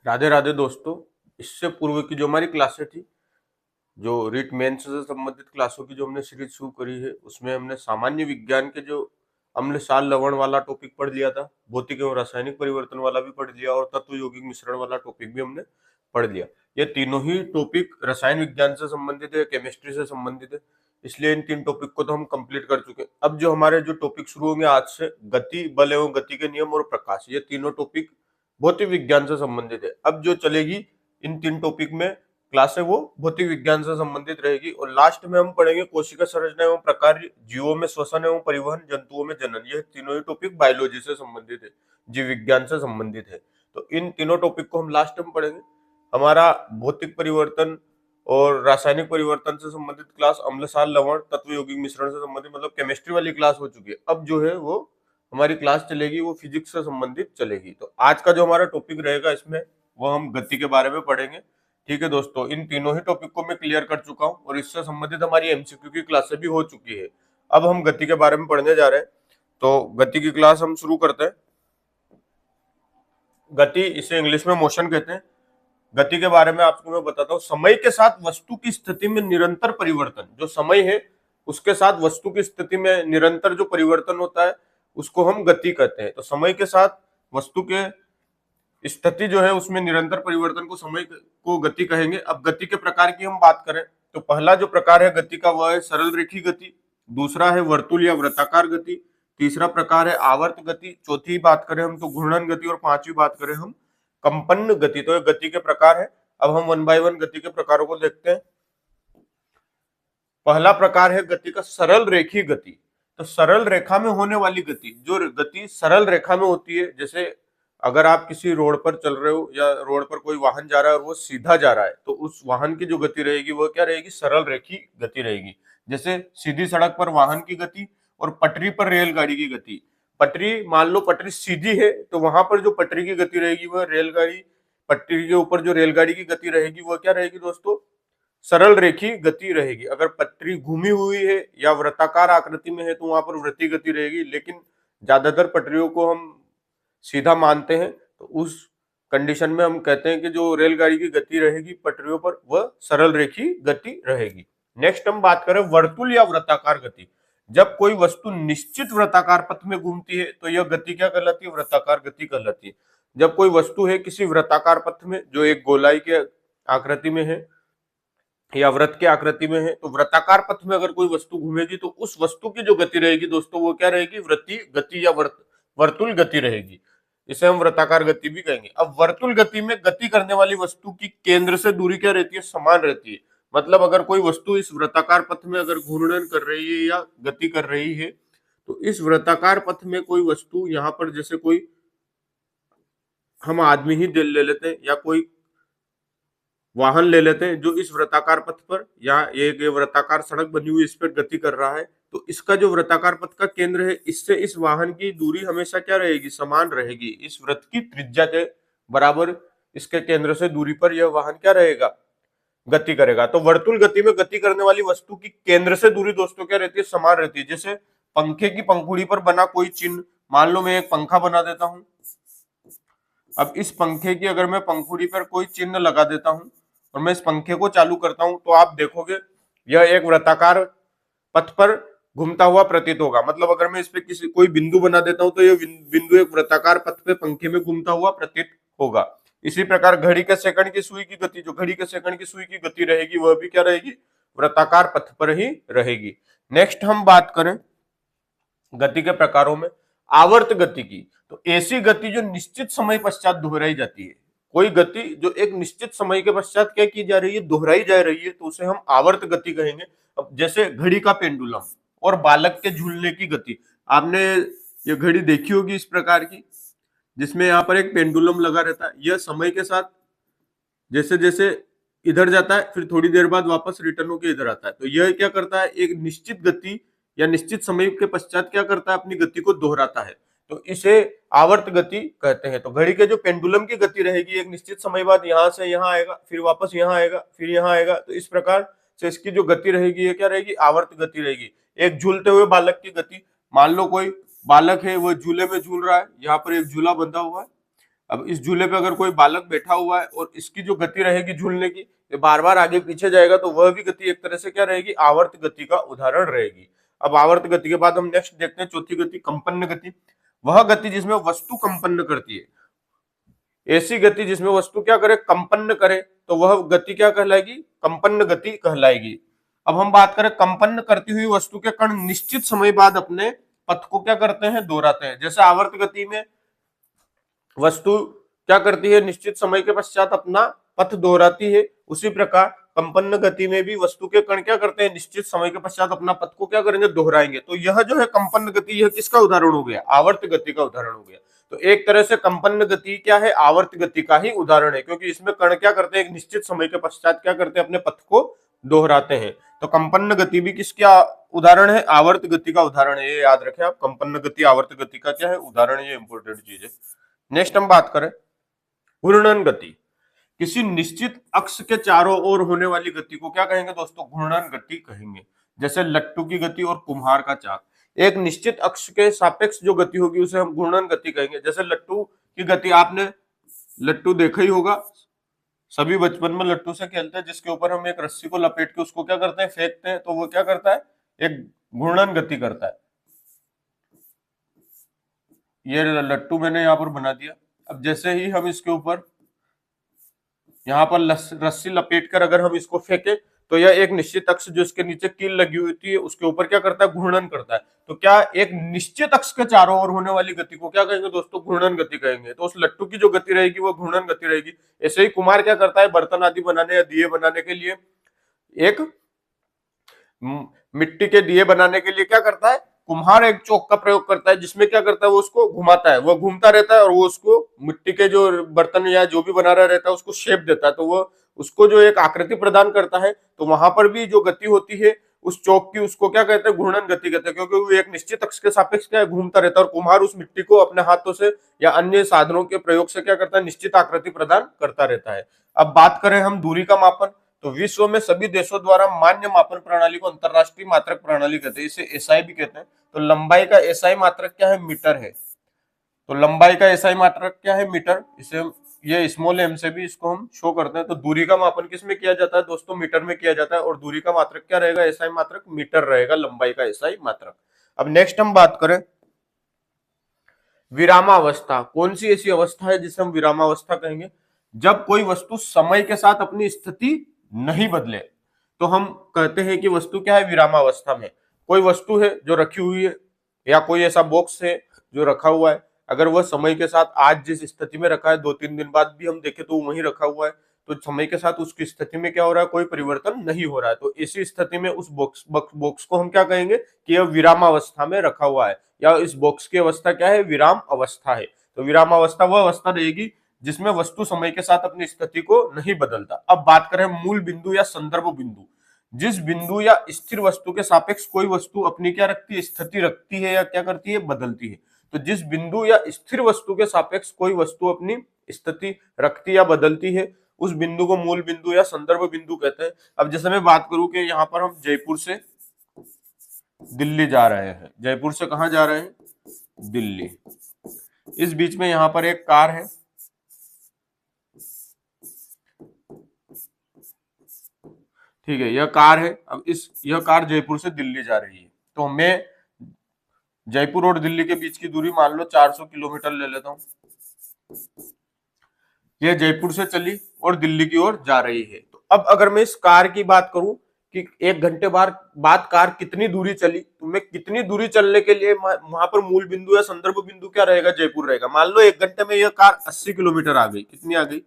राधे राधे दोस्तों। इससे पूर्व की जो हमारी क्लासें थी, जो रीट मेंस से संबंधित क्लासों की जो हमने सीरीज शुरू करी है, उसमें हमने सामान्य विज्ञान के जो अम्ल सार लवण वाला टॉपिक पढ़ लिया था, भौतिक एवं रासायनिक परिवर्तन वाला भी पढ़ लिया और तत्व यौगिक मिश्रण वाला टॉपिक भी हमने पढ़ लिया। ये तीनों ही टॉपिक रसायन विज्ञान से संबंधित है, केमिस्ट्री से संबंधित है, इसलिए इन तीन टॉपिक को तो हम कंप्लीट कर चुके हैं। अब जो हमारे जो टॉपिक शुरू होंगे आज से, गति, बल एवं गति के नियम और प्रकाश, ये तीनों टॉपिक भौतिक विज्ञान से संबंधित है। अब जो चलेगी इन तीन टॉपिक में क्लास है, वो भौतिक विज्ञान से संबंधित रहेगी और लास्ट में हम पढ़ेंगे कोशिका संरचना एवं प्रकार, जीवों में श्वसन एवं परिवहन, जंतुओं में जनन। ये तीनों ही टॉपिक बायोलॉजी से संबंधित है, जीव विज्ञान से संबंधित है। तो इन तीनों टॉपिक को हम लास्ट में पढ़ेंगे। हमारा भौतिक परिवर्तन और रासायनिक परिवर्तन से संबंधित क्लास, अम्ल सार लवण, तत्व यौगिक मिश्रण से संबंधित मतलब केमिस्ट्री वाली क्लास हो चुकी है। अब जो है वो हमारी क्लास चलेगी, वो फिजिक्स से संबंधित चलेगी। तो आज का जो हमारा टॉपिक रहेगा, इसमें वो हम गति के बारे में पढ़ेंगे। ठीक है दोस्तों, इन तीनों ही टॉपिक को मैं क्लियर कर चुका हूं और इससे संबंधित हमारी एमसीक्यू की क्लासें भी हो चुकी है। अब हम गति के बारे में पढ़ने जा रहे हैं, तो गति की क्लास हम शुरू करते हैं। गति, इसे इंग्लिश में मोशन कहते हैं। गति के बारे में आपको मैं बताता हूं। समय के साथ वस्तु की स्थिति में निरंतर परिवर्तन, जो समय है उसके साथ वस्तु की स्थिति में निरंतर जो परिवर्तन होता है, उसको हम गति कहते हैं। तो समय के साथ वस्तु के स्थिति जो है उसमें निरंतर परिवर्तन को समय को गति कहेंगे। अब गति के प्रकार की हम बात करें तो पहला जो प्रकार है गति का, वह है सरल रेखी गति। दूसरा है वर्तुल या वृत्ताकार गति। तीसरा प्रकार है आवर्त गति। चौथी बात करें हम तो घूर्णन गति। और पांचवी बात करें हम कंपन गति। तो ये गति के प्रकार है। अब हम वन बाय वन गति के प्रकारों को देखते हैं। पहला प्रकार है गति का सरल रेखी गति। तो सरल रेखा में होने वाली गति, जो गति सरल रेखा में होती है, जैसे अगर आप किसी रोड पर चल रहे हो या रोड पर कोई वाहन जा रहा है और वो सीधा जा रहा है, तो उस वाहन की जो गति रहेगी वो क्या रहेगी? सरल रेखी गति रहेगी। जैसे सीधी सड़क पर वाहन की गति और पटरी पर रेलगाड़ी की गति। पटरी, मान लो पटरी सीधी है, तो वहां पर जो पटरी की गति रहेगी वह रेलगाड़ी, पटरी के ऊपर जो रेलगाड़ी की गति रहेगी वह क्या रहेगी दोस्तों? सरल रेखी गति रहेगी। अगर पटरी घूमी हुई है या वृत्ताकार आकृति में है तो वहां पर वृत्तीय गति रहेगी, लेकिन ज्यादातर पटरियों को हम सीधा मानते हैं, तो उस कंडीशन में हम कहते हैं कि जो रेलगाड़ी की गति रहेगी पटरियों पर, वह सरल रेखी गति रहेगी। नेक्स्ट हम बात करें वर्तुल या वृत्ताकार गति। जब कोई वस्तु निश्चित वृत्ताकार पथ में घूमती है तो यह गति क्या कहलाती है? वृत्ताकार गति कहलाती है। जब कोई वस्तु है किसी वृत्ताकार पथ में, जो एक गोलाई के आकृति में है या वृत्त के आकृति में है, तो वृत्ताकार पथ में अगर कोई वस्तु घूमेगी तो उस वस्तु की जो गति रहेगी दोस्तों, वो क्या रहेगी? वृत्तीय गति या वर्तुल गति रहेगी। इसे हम वृत्ताकार गति भी कहेंगे। अब वर्तुल गति में गति करने वाली वस्तु की केंद्र से दूरी क्या रहती है? समान रहती है। मतलब अगर कोई वस्तु इस वृत्ताकार पथ में अगर घूर्णन कर रही है या गति कर रही है, तो इस वृत्ताकार पथ में कोई वस्तु, यहाँ पर जैसे कोई हम आदमी ही ले लेते हैं या कोई वाहन ले लेते हैं जो इस वृत्ताकार पथ पर या एक वृत्ताकार सड़क बनी हुई इस पर गति कर रहा है, तो इसका जो वृत्ताकार पथ का केंद्र है, इससे इस वाहन की दूरी हमेशा क्या रहेगी? समान रहेगी। इस वृत्त की त्रिज्या के बराबर इसके केंद्र से दूरी पर यह वाहन क्या रहेगा? गति करेगा। तो वर्तुल गति में गति करने वाली वस्तु की केंद्र से दूरी दोस्तों क्या रहती है? समान रहती है। जैसे पंखे की पंखुड़ी पर बना कोई चिन्ह, मान लो मैं एक पंखा बना देता हूं। अब इस पंखे की अगर मैं पंखुड़ी पर कोई चिन्ह लगा देता हूं और मैं इस पंखे को चालू करता हूं, तो आप देखोगे यह एक वृत्ताकार पथ पर घूमता हुआ प्रतीत होगा। मतलब अगर मैं इस पे किसी कोई बिंदु बना देता हूं तो यह बिंदु एक वृत्ताकार पथ पे पंखे में घूमता हुआ प्रतीत होगा। इसी प्रकार घड़ी के सेकंड की सुई की गति, जो घड़ी के सेकंड की सुई की गति रहेगी वह भी क्या रहेगी? वृत्ताकार पथ पर ही रहेगी। नेक्स्ट हम बात करें गति के प्रकारों में आवर्त गति की। तो ऐसी गति जो निश्चित समय पश्चात दोहराई जाती है। कोई गति जो एक निश्चित समय के पश्चात क्या की जा रही है? दोहराई जा रही है, तो उसे हम आवर्त गति कहेंगे। अब जैसे घड़ी का पेंडुलम और बालक के झूलने की गति। आपने ये घड़ी देखी होगी इस प्रकार की, जिसमें यहाँ पर एक पेंडुलम लगा रहता है। यह समय के साथ जैसे जैसे इधर जाता है, फिर थोड़ी देर बाद वापस रिटर्न होकर इधर आता है। तो यह क्या करता है? एक निश्चित गति या निश्चित समय के पश्चात क्या करता है? अपनी गति को दोहराता है। तो इसे आवर्त गति कहते हैं। तो घड़ी के जो पेंडुलम की गति रहेगी, एक निश्चित समय बाद यहाँ से यहाँ आएगा, फिर वापस यहाँ आएगा, फिर यहाँ आएगा। तो इस प्रकार से इसकी जो गति रहेगी ये क्या रहेगी? आवर्त गति रहेगी। एक झूलते हुए बालक की गति, मान लो कोई बालक है वो झूले में झूल रहा है, यहाँ पर एक झूला बंधा हुआ है अब इस झूले पे अगर कोई बालक बैठा हुआ है और इसकी जो गति रहेगी झूलने की, ये बार बार आगे पीछे जाएगा, तो वह भी गति एक तरह से क्या रहेगी, आवर्त गति का उदाहरण रहेगी। अब आवर्त गति के बाद हम नेक्स्ट देखते हैं चौथी गति, कंपन्न गति। वह गति जिसमें वस्तु कंपन्न करती है, ऐसी गति जिसमें वस्तु क्या करे, कंपन्न करे, तो वह गति क्या कहलाएगी, कंपन्न गति कहलाएगी। अब हम बात करें कंपन्न करती हुई वस्तु के कण निश्चित समय बाद अपने पथ को क्या करते हैं, दोहराते हैं। जैसे आवर्त गति में वस्तु क्या करती है, निश्चित समय के पश्चात अपना पथ दोहराती है, उसी प्रकार कंपन्न गति में भी वस्तु के कण क्या करते हैं, निश्चित समय के पश्चात अपना पथ को क्या करेंगे, दोहराएंगे। तो यह जो है कंपन्न गति, यह किसका उदाहरण हो गया, आवर्त गति का उदाहरण हो गया। तो एक तरह से कंपन्न गति क्या है, आवर्त गति का ही उदाहरण है, क्योंकि इसमें कण क्या करते हैं, एक निश्चित समय के पश्चात क्या करते हैं, अपने पथ को दोहराते हैं। तो कंपन्न गति भी किसका उदाहरण है, आवर्त गति का उदाहरण है, ये याद रखें आप। कंपन्न गति आवर्त गति का क्या है, उदाहरण, ये इंपॉर्टेंट चीज है। नेक्स्ट हम बात करें घूर्णन गति। किसी निश्चित अक्ष के चारों ओर होने वाली गति को क्या कहेंगे दोस्तों, घूर्णन गति कहेंगे। जैसे लट्टू की गति और कुम्हार का चाक, एक निश्चित अक्ष के सापेक्ष जो गति होगी उसे हम घूर्णन गति कहेंगे। जैसे लट्टू की गति, आपने लट्टू देखा ही होगा, सभी बचपन में लट्टू से खेलते हैं, जिसके ऊपर हम एक रस्सी को लपेट के उसको क्या करते हैं, फेंकते हैं, तो वो क्या करता है, एक घूर्णन गति करता है। ये लट्टू मैंने यहाँ पर बना दिया। अब जैसे ही हम इसके ऊपर यहाँ पर रस्सी लपेट कर अगर हम इसको फेंके, तो यह एक निश्चित अक्ष जो इसके नीचे कील लगी होती है उसके ऊपर क्या करता है, घूर्णन करता है। तो क्या एक निश्चित अक्ष के चारों ओर होने वाली गति को क्या कहेंगे दोस्तों, घूर्णन गति कहेंगे। तो उस लट्टू की जो गति रहेगी वो घूर्णन गति रहेगी। ऐसे ही कुम्हार क्या करता है, बर्तन आदि बनाने या दिए बनाने के लिए, एक मिट्टी के दिए बनाने के लिए क्या करता है, कुम्हार एक चौक का प्रयोग करता है, जिसमें क्या करता है, वो उसको घुमाता है, वो घूमता रहता है और वो उसको मिट्टी के जो बर्तन या जो भी बना रहा रहता है उसको शेप देता है। तो वो उसको जो एक आकृति प्रदान करता है, तो वहां पर भी जो गति होती है उस चौक की, उसको क्या कहते हैं, घूर्णन गति कहते हैं, क्योंकि वो एक निश्चित अक्ष के सापेक्ष क्या है, घूमता रहता है। और कुम्हार उस मिट्टी को अपने हाथों से या अन्य साधनों के प्रयोग से क्या करता है, निश्चित आकृति प्रदान करता रहता है। अब बात करें हम दूरी का मापन, तो विश्व में सभी देशों द्वारा मान्य मापन प्रणाली को अंतरराष्ट्रीय मात्रक प्रणाली कहते हैं, इसे एसआई भी कहते हैं। तो लंबाई का एसआई मात्रक क्या है, मीटर है। तो लंबाई का एसआई मात्रक क्या है, मीटर। इसे ये स्मॉल एम से भी इसको हम शो करते हैं। तो दूरी का मापन किस में किया जाता है दोस्तों, मीटर में किया जाता है, और दूरी का मात्रक क्या रहेगा, एसआई मात्रक मीटर रहेगा, लंबाई का एसआई मात्रक। अब नेक्स्ट हम बात करें विरामावस्था। कौन सी ऐसी अवस्था है जिसे हम विरामावस्था कहेंगे, जब कोई वस्तु समय के साथ अपनी स्थिति नहीं बदले, तो हम कहते हैं कि वस्तु क्या है, विरामावस्था में। कोई वस्तु है जो रखी हुई है, या कोई ऐसा बॉक्स है जो रखा हुआ है, अगर वह समय के साथ आज जिस स्थिति में रखा है 2-3 दिन बाद भी हम देखें तो वहीं रखा हुआ है, तो समय के साथ उसकी स्थिति में क्या हो रहा है, कोई परिवर्तन नहीं हो रहा है, तो ऐसी स्थिति में उस बॉक्स को हम क्या कहेंगे कि यह विरामावस्था में रखा हुआ है, या इस बॉक्स की अवस्था क्या है, विराम अवस्था है। तो विरामावस्था वह अवस्था रहेगी जिसमें वस्तु समय के साथ अपनी स्थिति को नहीं बदलता। अब बात करें मूल बिंदु या संदर्भ बिंदु। जिस बिंदु या स्थिर वस्तु के सापेक्ष कोई वस्तु अपनी क्या रखती है, स्थिति रखती है या क्या करती है, बदलती है। तो जिस बिंदु या स्थिर वस्तु के सापेक्ष कोई वस्तु अपनी स्थिति रखती या बदलती है, उस बिंदु को मूल बिंदु या संदर्भ बिंदु कहते हैं। अब जैसे मैं बात करूं कि यहाँ पर हम जयपुर से दिल्ली जा रहे हैं, जयपुर से कहाँ जा रहे हैं, दिल्ली। इस बीच में यहाँ पर एक कार है, ठीक है, यह कार है। अब यह कार जयपुर से दिल्ली जा रही है, तो मैं जयपुर और दिल्ली के बीच की दूरी मान लो 400 किलोमीटर ले लेता हूं। यह जयपुर से चली और दिल्ली की ओर जा रही है। तो अब अगर मैं इस कार की बात करूं कि 1 घंटे बाद कार कितनी दूरी चली, तो मैं कितनी दूरी चलने के लिए वहां पर मूल बिंदु या संदर्भ बिंदु क्या रहेगा, जयपुर रहेगा। मान लो 1 घंटे में यह कार 80 किलोमीटर आ गई, कितनी आ गई,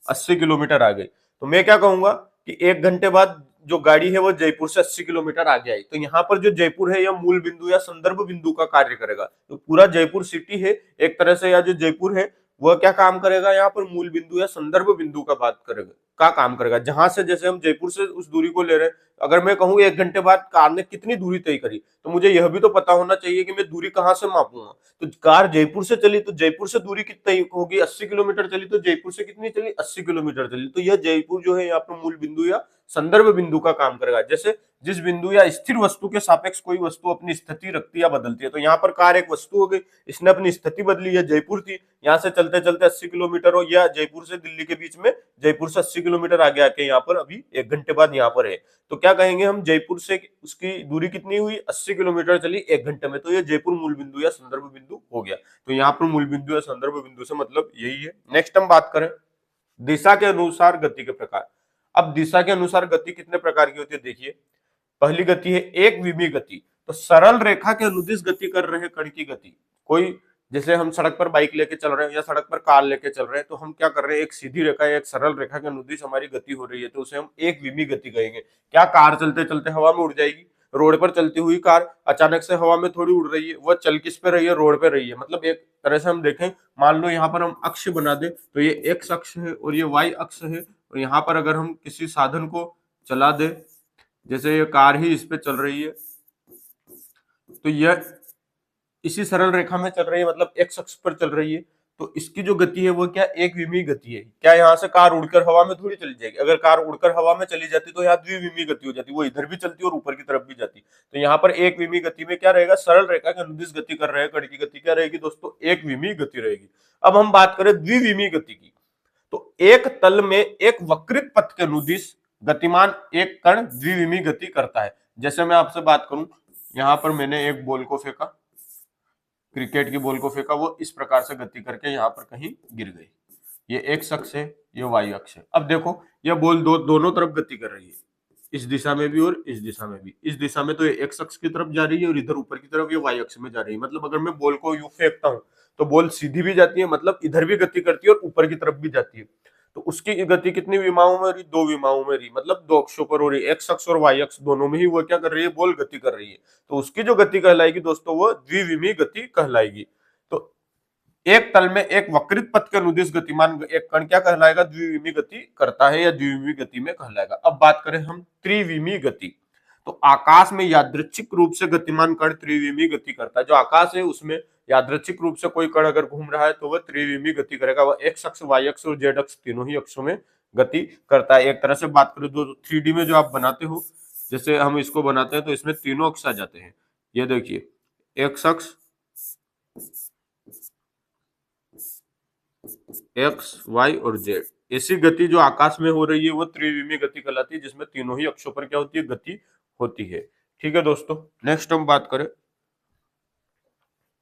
80 किलोमीटर आ गई, तो मैं क्या कहूंगा कि 1 घंटे बाद जो गाड़ी है वो जयपुर से 80 किलोमीटर आगे आई। तो यहाँ पर जो जयपुर है यह मूल बिंदु या संदर्भ बिंदु का कार्य करेगा। तो पूरा जयपुर सिटी है एक तरह से, या जो जयपुर है वह क्या काम करेगा, यहाँ पर मूल बिंदु या संदर्भ बिंदु का बात करेगा, का काम करेगा। जहां से जैसे हम जयपुर से उस दूरी को ले रहे हैं, अगर मैं कहूँ 1 घंटे बाद कार ने कितनी दूरी तय करी, तो मुझे यह भी तो पता होना चाहिए कि मैं दूरी कहाँ से मापूंगा। तो कार जयपुर से चली तो जयपुर से दूरी कितनी होगी, 80 किलोमीटर चली तो जयपुर से कितनी चली, 80 किलोमीटर चली। तो यह जयपुर जो है यहाँ पर मूल बिंदु या संदर्भ बिंदु का काम करेगा। जैसे जिस बिंदु या स्थिर वस्तु के सापेक्ष कोई वस्तु अपनी स्थिति रखती है या बदलती है, तो यहाँ पर कार एक वस्तु हो गई, इसने अपनी स्थिति बदली है, जयपुर थी, यहाँ से चलते चलते 80 किलोमीटर हो, या जयपुर से दिल्ली के बीच में जयपुर से 80 किलोमीटर आगे आके यहाँ पर अभी 1 घंटे बाद यहाँ पर है। तो क्या कहेंगे हम, जयपुर से उसकी दूरी कितनी हुई, 80 किलोमीटर चली 1 घंटे में। तो ये जयपुर मूल बिंदु या संदर्भ बिंदु हो गया। तो यहाँ पर मूल बिंदु या संदर्भ बिंदु से मतलब यही है। नेक्स्ट हम बात करें दिशा के अनुसार गति के प्रकार। अब दिशा के अनुसार गति कितने प्रकार की होती है, देखिए। पहली गति है एक विमी गति, तो सरल रेखा के अनुदिश गति कर रहे कण की गति। कोई जैसे हम सड़क पर बाइक लेके चल रहे हैं या सड़क पर कार लेके चल रहे हैं, तो हम क्या कर रहे हैं, एक सीधी रेखा या एक सरल रेखा के अनुदिश हमारी गति हो रही है, तो उसे हम एक विमी गति कहेंगे। क्या कार चलते चलते हवा में उड़ जाएगी, रोड पर चलती हुई कार अचानक से हवा में थोड़ी उड़ रही है, वह चल किस पे रही है, रोड पे रही है। मतलब एक तरह से हम देखें, मान लो यहाँ पर हम अक्ष बना दे, तो ये एक्स अक्ष है और ये वाई अक्ष है, और यहाँ पर अगर हम किसी साधन को चला दे, जैसे ये कार ही इस पे चल रही है, तो यह इसी सरल रेखा में चल रही है, मतलब एक्स अक्ष पर चल रही है, तो इसकी जो गति है वो क्या, एक विमी गति है। क्या यहाँ से कार उड़कर हवा में थोड़ी चली जाएगी, अगर कार उड़कर हवा में चली जाती तो यहाँ द्विविमी गति हो जाती, वो इधर भी चलती और ऊपर की तरफ भी जाती। तो यहाँ पर एक विमी गति में क्या रहेगा, सरल रेखा के अनुदिश गति कर रहे हैं कण की गति क्या रहेगी दोस्तों, एक विमी गति रहेगी। अब हम बात करें द्विविमी गति की, तो एक तल में एक वक्रित पथ के अनुदिश गतिमान एक कण द्विविमी गति करता है। जैसे मैं आपसे बात करूं, यहां पर मैंने एक बॉल को फेंका, क्रिकेट की बॉल को फेंका, वो इस प्रकार से गति करके यहाँ पर कहीं गिर गई। ये एक्स अक्ष है, ये वाई अक्ष है। अब देखो यह बॉल दोनों तरफ गति कर रही है, इस दिशा में भी और इस दिशा में भी। इस दिशा में तो ये एक्स अक्ष की तरफ जा रही है और इधर ऊपर की तरफ ये वाई अक्ष में जा रही है। मतलब अगर मैं बॉल को यूं फेंकता हूं तो बॉल सीधी भी जाती है, मतलब इधर भी गति करती है और ऊपर की तरफ भी जाती है। तो उसकी गति कितनी विमाओं में रही, दो विमाओं में रही, मतलब दो अक्षों पर हो रही है, एक्स अक्ष और वाई अक्ष दोनों में ही वो क्या कर रही है, बॉल गति कर रही है। तो उसकी जो गति कहलाएगी दोस्तों वो द्विविमी गति कहलाएगी। तो एक तल में एक वक्रित पथ के अनुदिश गतिमान एक कण क्या कहलाएगा, द्विविमी गति करता है या द्विविमी गति में कहलाएगा। अब बात करें हम त्रिविमी गति, तो आकाश में यादृच्छिक रूप से गतिमान कण त्रिविमी गति करता है। जो आकाश है उसमें यादृच्छिक रूप से कोई कण अगर घूम रहा है तो वह त्रिविमी गति करेगा, वह एक्स अक्ष, वाई अक्ष और जेड अक्ष तीनों ही अक्षों में गति करता है। एक तरह से बात करें तो 3D में जो आप बनाते हो, जैसे हम इसको बनाते हैं तो इसमें तीनों अक्ष आ जाते हैं। ये देखिए एक्स अक्ष, एक्स, वाई और जेड, ऐसी गति जो आकाश में हो रही है वो त्रिविमी गति कहलाती है, जिसमें तीनों ही अक्षों पर क्या होती है, गति होती है। ठीक है दोस्तों, नेक्स्ट हम बात करें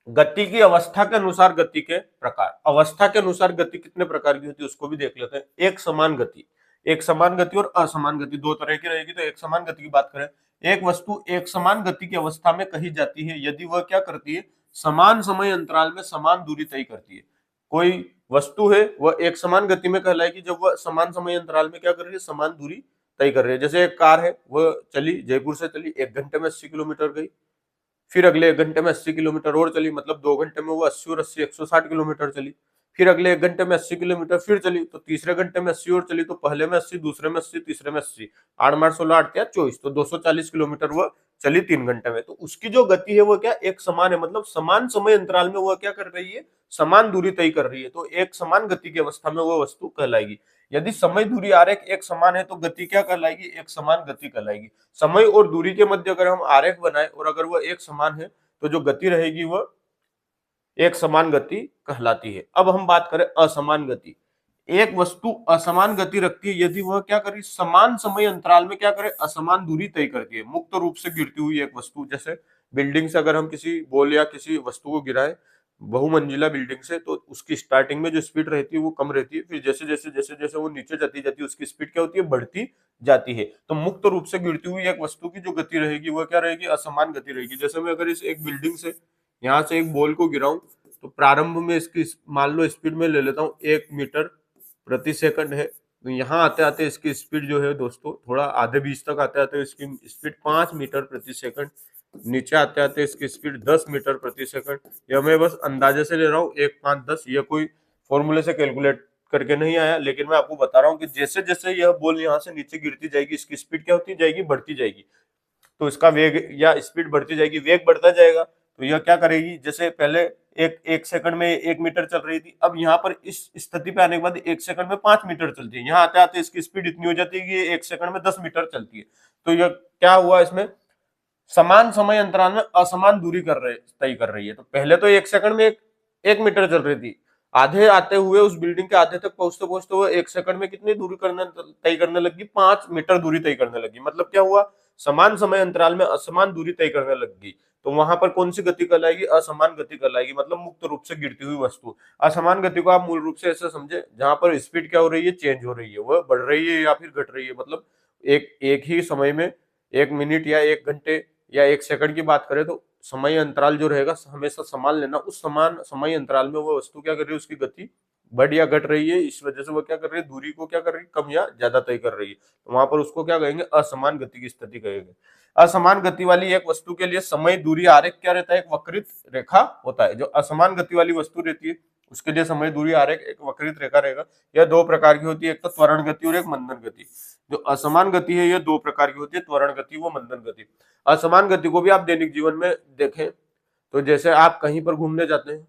गति की अवस्था के अनुसार गति के प्रकार। अवस्था के अनुसार गति कितने प्रकार की होती है उसको भी देख लेते हैं। एक समान गति, एक समान गति और असमान गति दो तरह की रहेगी। तो एक समान गति की बात करें, एक वस्तु एक समान गति की अवस्था में कही जाती है यदि वह क्या करती है, समान समय अंतराल में समान दूरी तय करती है। कोई वस्तु है वह एक समान गति में कहलाएगी जब वह समान समय अंतराल में क्या कर रही है, समान दूरी तय कर रही है। जैसे एक कार है, वह चली, जयपुर से चली, 1 घंटे में 80 किलोमीटर गई, फिर अगले 1 घंटे में 80 किलोमीटर और चली, मतलब 2 घंटे में वो 80 और 80 160 किलोमीटर चली। फिर अगले 1 घंटे में 80 किलोमीटर फिर चली, तो तीसरे घंटे में 80 और चली, तो पहले में 80, दूसरे में 80, तीसरे में 80, 8 मार 16 8 क्या 24, तो 240 किलोमीटर वो चली 3 घंटे में। तो उसकी जो गति है वो क्या, एक समान है, मतलब समान समय अंतराल में वो क्या कर रही है, समान दूरी तय कर रही है। तो एक समान गति की अवस्था में वो वस्तु कहलाएगी। यदि समय दूरी आरेख एक समान है तो गति क्या कहलाएगी, एक समान गति कहलाएगी। समय और दूरी के मध्य अगर हम आरेख बनाए और अगर वह एक समान है तो जो गति रहेगी वह एक समान गति कहलाती है। अब हम बात करें असमान गति। एक वस्तु असमान गति रखती है यदि वह क्या करे, समान समय अंतराल में क्या करे, असमान दूरी तय करती है। मुक्त रूप से गिरती हुई एक वस्तु, जैसे बिल्डिंग से अगर हम किसी बॉल या किसी वस्तु को गिराएं बहुमंजिला बिल्डिंग से, तो उसकी स्टार्टिंग में जो स्पीड रहती है वो कम रहती है, फिर जैसे जैसे जैसे जैसे वो नीचे जाती जाती है उसकी स्पीड क्या होती है, बढ़ती जाती है। तो मुक्त रूप से गिरती हुई एक वस्तु की जो गति रहेगी वह क्या रहेगी, असमान गति रहेगी। जैसे मैं अगर इस एक बिल्डिंग से यहाँ से एक बॉल को गिराऊं तो प्रारंभ में इसकी मान लो स्पीड में ले लेता हूँ 1 मीटर प्रति सेकंड है, तो यहाँ आते आते इसकी स्पीड जो है दोस्तों थोड़ा आधे बीच तक आते आते इसकी स्पीड 5 मीटर प्रति सेकंड, नीचे आते आते इसकी स्पीड 10 मीटर प्रति सेकंड। यह मैं बस अंदाजे से ले रहा हूँ, 1 5 10, यह कोई फॉर्मूले से कैलकुलेट करके नहीं आया, लेकिन मैं आपको बता रहा हूँ कि जैसे जैसे यह बॉल यहाँ से नीचे गिरती जाएगी, इसकी स्पीड क्या होती जाएगी, बढ़ती जाएगी। तो इसका वेग या स्पीड बढ़ती जाएगी, वेग बढ़ता जाएगा। तो यह क्या करेगी, जैसे पहले एक सेकंड में 1 मीटर चल रही थी, अब यहाँ पर इस स्थिति पे आने के बाद 1 सेकंड में 5 मीटर चलती है। यहाँ आते आते इसकी स्पीड इतनी हो जाती है कि 1 सेकंड में 10 मीटर चलती है। तो यह क्या हुआ, इसमें समान समय अंतराल में असमान दूरी तय कर रही है। तो पहले तो 1 सेकंड में 1 मीटर चल रही थी, आधे आते हुए उस बिल्डिंग के आधे तक पहुंचते पहुंचते वो 1 सेकंड में कितनी दूरी तय करने लगी, 5 मीटर दूरी तय करने लगी। मतलब क्या हुआ, समान समय अंतराल में असमान दूरी तय करने लगी। तो वहां पर कौन सी गति कहलाएगी, असमान गति कहलाएगी, मतलब मुक्त रूप से गिरती हुई वस्तु। असमान गति को आप मूल रूप से ऐसे समझे, जहां पर स्पीड क्या हो रही है, चेंज हो रही है, वह बढ़ रही है या फिर घट रही है। मतलब एक एक ही समय में 1 मिनट या 1 घंटे या 1 सेकंड की बात करें तो समय अंतराल जो रहेगा हमेशा समान लेना। उस समान समय अंतराल में वो वस्तु क्या कर रही है, उसकी गति बढ़ या घट रही है, इस वजह से वो क्या कर रही है, दूरी को क्या कर रही है, कम या ज्यादा तय कर रही है। तो वहां पर उसको क्या कहेंगे, असमान गति की स्थिति कहेंगे। असमान गति वाली एक वस्तु के लिए समय दूरी आरेख क्या रहता है, एक वक्रित रेखा होता है। जो असमान गति वाली वस्तु रहती है उसके लिए समय दूरी आरेख एक वक्रित रेखा रहेगा। यह दो प्रकार की होती है, एक तो त्वरण गति और एक मंदन गति। जो असमान गति है यह दो प्रकार की होती है, त्वरण गति व मंदन गति। असमान गति को भी आप दैनिक जीवन में देखें तो जैसे आप कहीं पर घूमने जाते हैं,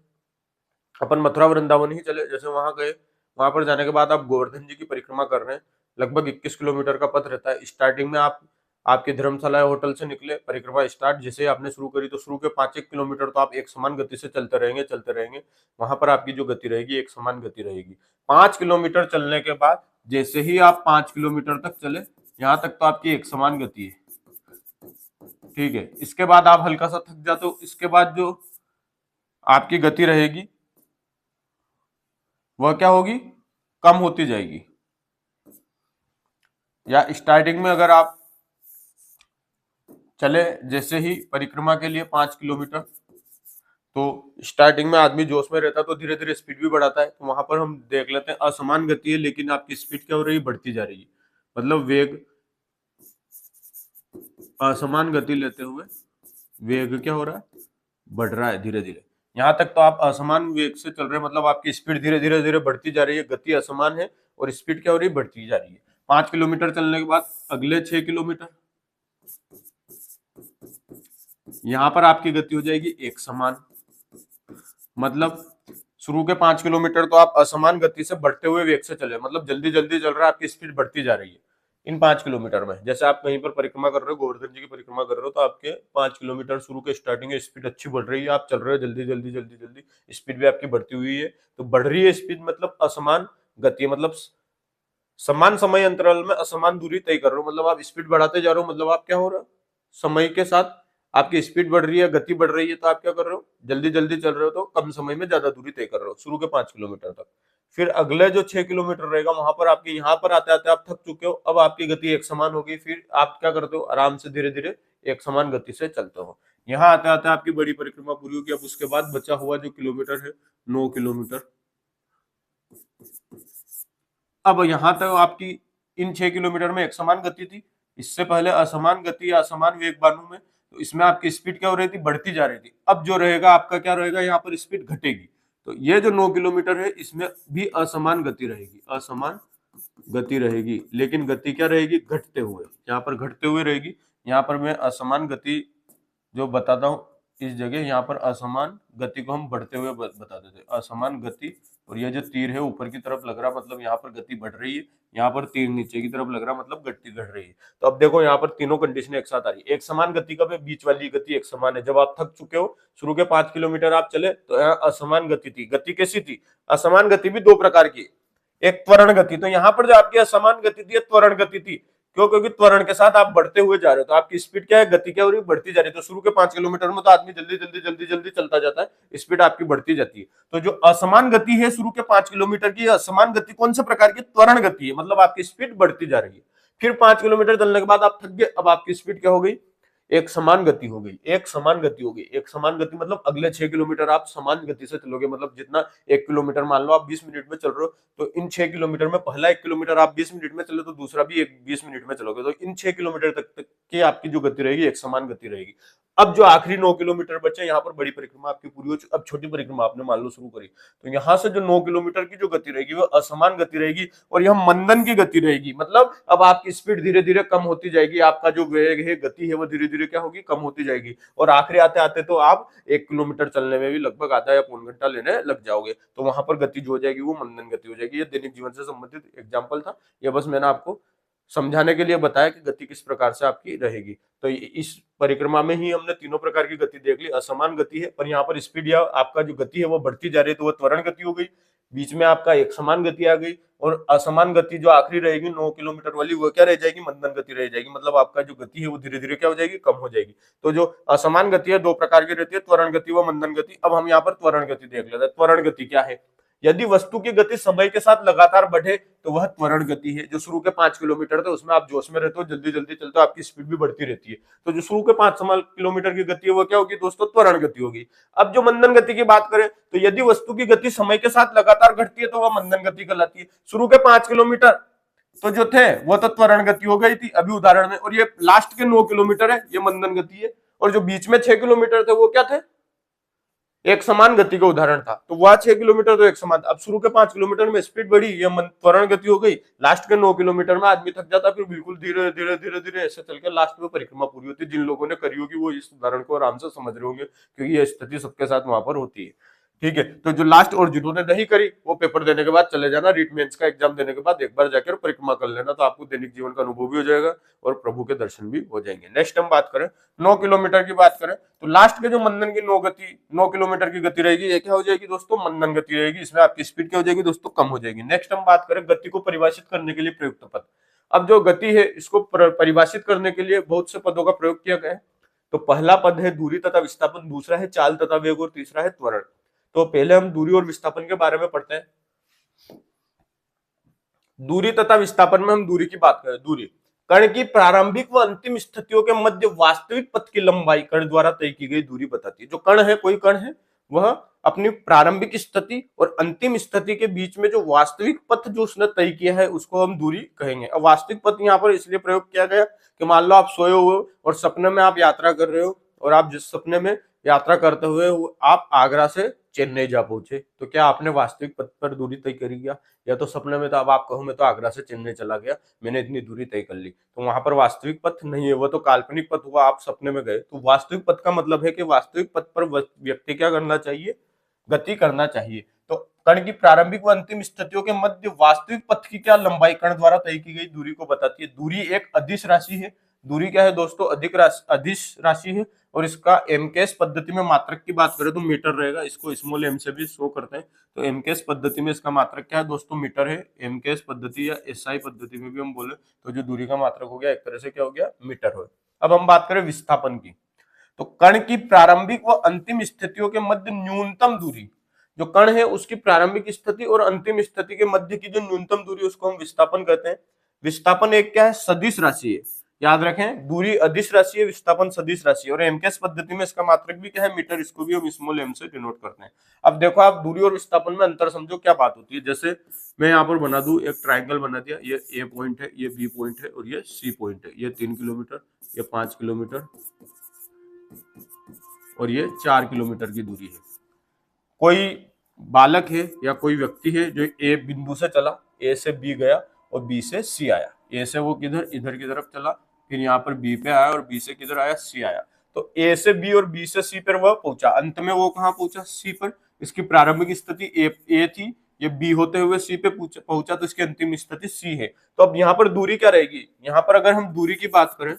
अपन मथुरा वृंदावन ही चले, जैसे वहां गए, वहां पर जाने के बाद आप गोवर्धन जी की परिक्रमा कर रहे हैं, लगभग 21 किलोमीटर का पथ रहता है। स्टार्टिंग में आप आपकी धर्मशाला होटल से निकले, परिक्रमा स्टार्ट जैसे आपने शुरू करी तो शुरू के 5-1 किलोमीटर तो आप एक समान गति से चलते रहेंगे। वहां पर आपकी जो गति रहेगी एक समान गति रहेगी। 5 किलोमीटर चलने के बाद जैसे ही आप 5 किलोमीटर तक चले, यहाँ तक तो आपकी एक समान गति है, ठीक है। इसके बाद आप हल्का सा थक जाते हो, इसके बाद जो आपकी गति रहेगी वह क्या होगी, कम होती जाएगी। या स्टार्टिंग में अगर आप चले जैसे ही परिक्रमा के लिए 5 किलोमीटर, तो स्टार्टिंग में आदमी जोश में रहता है तो धीरे धीरे स्पीड भी बढ़ाता है। तो वहां पर हम देख लेते हैं असमान गति है लेकिन आपकी स्पीड क्या हो रही है, बढ़ती जा रही है। मतलब वेग असमान गति लेते हुए वेग क्या हो रहा है, बढ़ रहा है धीरे धीरे। यहाँ तक तो आप असमान वेग से चल रहे हैं, मतलब आपकी स्पीड धीरे धीरे धीरे बढ़ती जा रही है, गति असमान है और स्पीड क्या हो रही है, बढ़ती जा रही है। 5 किलोमीटर चलने के बाद अगले 6 किलोमीटर, यहाँ पर आपकी गति हो जाएगी एक समान। मतलब शुरू के 5 किलोमीटर तो आप असमान गति से बढ़ते हुए वेग से चले, मतलब जल्दी जल्दी चल रहा है, आपकी स्पीड बढ़ती जा रही है। इन 5 किलोमीटर में जैसे आप कहीं पर परिक्रमा कर रहे हो, गोवर्धन जी की परिक्रमा कर रहे हो, तो आपके 5 किलोमीटर शुरू के स्टार्टिंग में स्पीड अच्छी बढ़ रही है, आप चल रहे हो जल्दी जल्दी जल्दी जल्दी, स्पीड भी आपकी बढ़ती हुई है। तो बढ़ रही है स्पीड मतलब असमान गति, मतलब समान समय अंतराल में असमान दूरी तय कर रहे हो। मतलब आप स्पीड बढ़ाते जा रहे हो, मतलब आप क्या हो रहा है, समय के साथ आपकी स्पीड बढ़ रही है, गति बढ़ रही है, तो आप क्या कर रहे हो, जल्दी जल्दी चल रहे हो, तो कम समय में ज्यादा दूरी तय कर रहे हो शुरू के 5 किलोमीटर तक। फिर अगले जो 6 किलोमीटर रहेगा वहां पर आपके, यहाँ पर आते आते आप थक चुके हो, अब आपकी गति एक समान होगी। फिर आप क्या करते हो, आराम से धीरे धीरे एक समान गति से चलते हो। यहाँ आते आते आपकी बड़ी परिक्रमा पूरी होगी। अब उसके बाद बचा हुआ जो किलोमीटर है 9 किलोमीटर। अब यहाँ तक आपकी इन 6 किलोमीटर में एक समान गति थी, इससे पहले असमान गति या असमान वेग बानू में, तो इसमें आपकी स्पीड क्या हो रही थी, बढ़ती जा रही थी। अब जो रहेगा आपका क्या रहेगा, यहाँ पर स्पीड घटेगी। तो ये जो 9 किलोमीटर है इसमें भी असमान गति रहेगी, असमान गति रहेगी, लेकिन गति क्या रहेगी, घटते हुए, यहाँ पर घटते हुए रहेगी। यहाँ पर मैं असमान गति जो बताता हूँ इस जगह, यहाँ पर असमान गति को हम बढ़ते हुए बता देते, असमान गति। और ये जो तीर है ऊपर की तरफ लग रहा, मतलब यहाँ पर गति बढ़ रही है, यहाँ पर तीर नीचे की तरफ लग रहा, मतलब गति घट रही है। तो अब देखो यहाँ पर तीनों कंडीशन एक साथ आ रही है। एक समान गति का बीच वाली गति एक समान है, जब आप थक चुके हो, शुरू के 5 किलोमीटर आप चले तो यहाँ असमान गति थी। गति कैसी थी, असमान गति भी दो प्रकार की, एक त्वरण गति। तो यहाँ पर जो आपकी असमान गति थी त्वरण गति थी, क्यों, क्योंकि त्वरण के साथ आप बढ़ते हुए जा रहे हो, तो आपकी स्पीड क्या है, गति क्या हो रही है, बढ़ती जा रही है। तो शुरू के 5 किलोमीटर में तो आदमी जल्दी जल्दी जल्दी जल्दी चलता जाता है, स्पीड आपकी बढ़ती जाती है। तो जो असमान गति है शुरू के 5 किलोमीटर की, असमान गति कौन से प्रकार की, त्वरण गति है, मतलब आपकी स्पीड बढ़ती जा रही है। फिर 5 किलोमीटर चलने के बाद आप थक गए, अब आपकी स्पीड क्या हो गई, एक समान गति हो गई, एक समान गति हो गई। एक समान गति मतलब अगले 6 किलोमीटर आप समान गति से चलोगे, मतलब जितना 1 किलोमीटर मान लो आप 20 मिनट में चल रहे हो, तो इन 6 किलोमीटर में पहला 1 किलोमीटर आप 20 मिनट में चले तो दूसरा भी 20 मिनट में चलोगे। तो इन 6 किलोमीटर तक की आपकी जो गति रहेगी एक समान गति रहेगी। अब जो आखिरी 9 किलोमीटर बचे, यहाँ पर बड़ी परिक्रमा आपकी पूरी हो चुकी, अब छोटी परिक्रमा आपने मान लो शुरू करी, तो यहाँ से जो 9 किलोमीटर की जो गति रहेगी वो असमान गति रहेगी और यह मंदन की गति रहेगी। मतलब अब आपकी स्पीड धीरे धीरे कम होती जाएगी, आपका जो वेग है, गति है, वो धीरे धीरे क्या होगी, कम होती जाएगी और आखिरी आते आते तो आप 1 किलोमीटर चलने में भी लगभग आधा या पौन घंटा लेने लग जाओगे। तो वहां पर गति जो हो जाएगी वो मंदन गति हो जाएगी। ये दैनिक जीवन से संबंधित एग्जाम्पल था, ये बस मैंने आपको समझाने के लिए बताया कि गति किस प्रकार से आपकी रहेगी। तो इस परिक्रमा में ही हमने तीनों प्रकार की गति देख ली। असमान गति है पर यहाँ पर स्पीड या आपका जो गति है वो बढ़ती जा रही है, तो वो त्वरण गति हो गई। बीच में आपका एक समान गति आ गई और असमान गति जो आखिरी रहेगी 9 किलोमीटर वाली, वो क्या रह जाएगी, मंदन गति रह जाएगी। मतलब आपका जो गति है वो धीरे धीरे क्या हो जाएगी, कम हो जाएगी। तो जो असमान गति है दो प्रकार की रहती है, त्वरण गति व मंदन गति। अब हम यहाँ पर त्वरण गति देख लेते हैं। त्वरण गति क्या है, यदि वस्तु की गति समय के साथ लगातार बढ़े तो वह त्वरण गति है। जो शुरू के 5 किलोमीटर थे उसमें आप जोश में रहते हो, जल्दी जल्दी चलते हो, आपकी स्पीड भी बढ़ती रहती है। तो जो शुरू के 5 किलोमीटर की गति है वो क्या होगी दोस्तों, त्वरण गति होगी। अब जो मंदन गति की बात करें तो यदि वस्तु की गति समय के साथ लगातार घटती है तो वह मंदन गति कहलाती है। शुरू के 5 किलोमीटर तो जो थे वो तो त्वरण गति हो गई थी अभी उदाहरण में, और ये लास्ट के 9 किलोमीटर है ये मंदन गति है, और जो बीच में 6 किलोमीटर थे वो क्या थे, एक समान गति का उदाहरण था। तो वह 6 किलोमीटर तो एक समान। अब शुरू के 5 किलोमीटर में स्पीड बढ़ी, ये त्वरण गति हो गई। लास्ट के 9 किलोमीटर में आदमी थक जाता, फिर बिल्कुल धीरे धीरे धीरे धीरे ऐसे चल के लास्ट में परिक्रमा पूरी होती है। जिन लोगों ने करी होगी वो इस उदाहरण को आराम से समझ रहे होंगे, क्योंकि यह स्थिति सबके साथ वहां पर होती है। ठीक है, तो जो लास्ट और जिन्होंने नहीं करी वो पेपर देने के बाद चले जाना, रीट मेंस का एग्जाम देने के बाद एक बार जाकर परिक्रमा कर लेना, तो आपको दैनिक जीवन का अनुभव भी हो जाएगा और प्रभु के दर्शन भी हो जाएंगे। नेक्स्ट हम बात करें 9 किलोमीटर की बात करें तो लास्ट के जो मंदन की 9 किलोमीटर की गति रहेगी, ये क्या हो जाएगी दोस्तों, मंदन गति रहेगी। इसमें आपकी स्पीड क्या हो जाएगी दोस्तों, कम हो जाएगी। नेक्स्ट हम बात करें गति को परिभाषित करने के लिए प्रयुक्त पद। अब जो गति है इसको परिभाषित करने के लिए बहुत से पदों का प्रयोग किया गया है। तो पहला पद है दूरी तथा विस्थापन, दूसरा है चाल तथा वेग और तीसरा है त्वरण। तो पहले हम दूरी और विस्थापन के बारे में पढ़ते हैं। दूरी तथा विस्थापन में हम दूरी की बात करें। दूरी कण की प्रारंभिक व अंतिम स्थितियों के मध्य वास्तविक पथ की लंबाई कण द्वारा तय की गई दूरी बताती है। जो कण है, कोई कण है, वह अपनी प्रारंभिक स्थिति और अंतिम स्थिति के बीच में जो वास्तविक पथ जो उसने तय किया है उसको हम दूरी कहेंगे। अब वास्तविक पथ यहाँ पर इसलिए प्रयोग किया गया कि मान लो आप सोए हुए और सपने में आप यात्रा कर रहे हो, और आप जिस सपने में यात्रा करते हुए आप आगरा से चेन्नई जा पहुंचे, तो क्या आपने वास्तविक पथ पर दूरी तय करी क्या? या तो सपने में तो अब आप कहो मैं तो आगरा से चेन्नई चला गया, मैंने इतनी दूरी तय कर ली, तो वहां पर वास्तविक पथ नहीं है, वो तो काल्पनिक पथ हुआ, आप सपने में गए। तो वास्तविक पथ का मतलब है कि वास्तविक पथ पर व्यक्ति क्या करना चाहिए, गति करना चाहिए। तो कण की प्रारंभिक व अंतिम स्थितियों के मध्य वास्तविक पथ की क्या लंबाई कण द्वारा तय की गई दूरी को बताती है। दूरी एक अदिश राशि है। दूरी क्या है दोस्तों, अदिश राशि है, और इसका एमकेएस पद्धति में मात्रक की बात करें तो मीटर रहेगा। इसको स्मॉल एम से भी शो करते हैं। तो एमकेएस पद्धति में इसका मात्रक क्या है दोस्तों, मीटर है। एमकेएस पद्धति या एसआई पद्धति में भी हम बोले तो जो दूरी का मात्रक हो गया एक तरह से क्या हो गया, मीटर हो। अब हम बात करें विस्थापन की। तो कण की प्रारंभिक व अंतिम स्थितियों के मध्य न्यूनतम दूरी, जो कण है उसकी प्रारंभिक स्थिति और अंतिम स्थिति के मध्य की जो न्यूनतम दूरी उसको हम विस्थापन कहते हैं। विस्थापन एक क्या है, सदिश राशि है। याद रखें, दूरी अदिश राशि है, विस्थापन सदिश राशि है। और एमकेएस पद्धति में इसका मात्रक भी क्या है, मीटर। इसको भी हम स्मॉल एम से डिनोट करते हैं। अब देखो, आप दूरी और विस्थापन में अंतर समझो क्या बात होती है। जैसे मैं यहाँ पर बना दूं, एक ट्राइंगल बना दिया, ये ए पॉइंट है, ये बी पॉइंट है और ये सी पॉइंट है। ये 3 किलोमीटर, ये 5 किलोमीटर और ये 4 किलोमीटर की दूरी है। कोई बालक है या कोई व्यक्ति है जो ए बिंदु से चला, ए से बी गया और बी से सी आया। ए से वो किधर, इधर की तरफ चला, फिर यहाँ पर बी पे आया और बी से किधर आया, सी आया। तो ए से बी और बी से सी पर वह पहुंचा, अंत में वो कहाँ पहुंचा, सी पर। इसकी प्रारंभिक स्थिति ए थी, ये बी होते हुए सी पे पहुंचा, तो इसकी अंतिम स्थिति सी है। तो अब यहाँ पर दूरी क्या रहेगी, यहाँ पर अगर हम दूरी की बात करें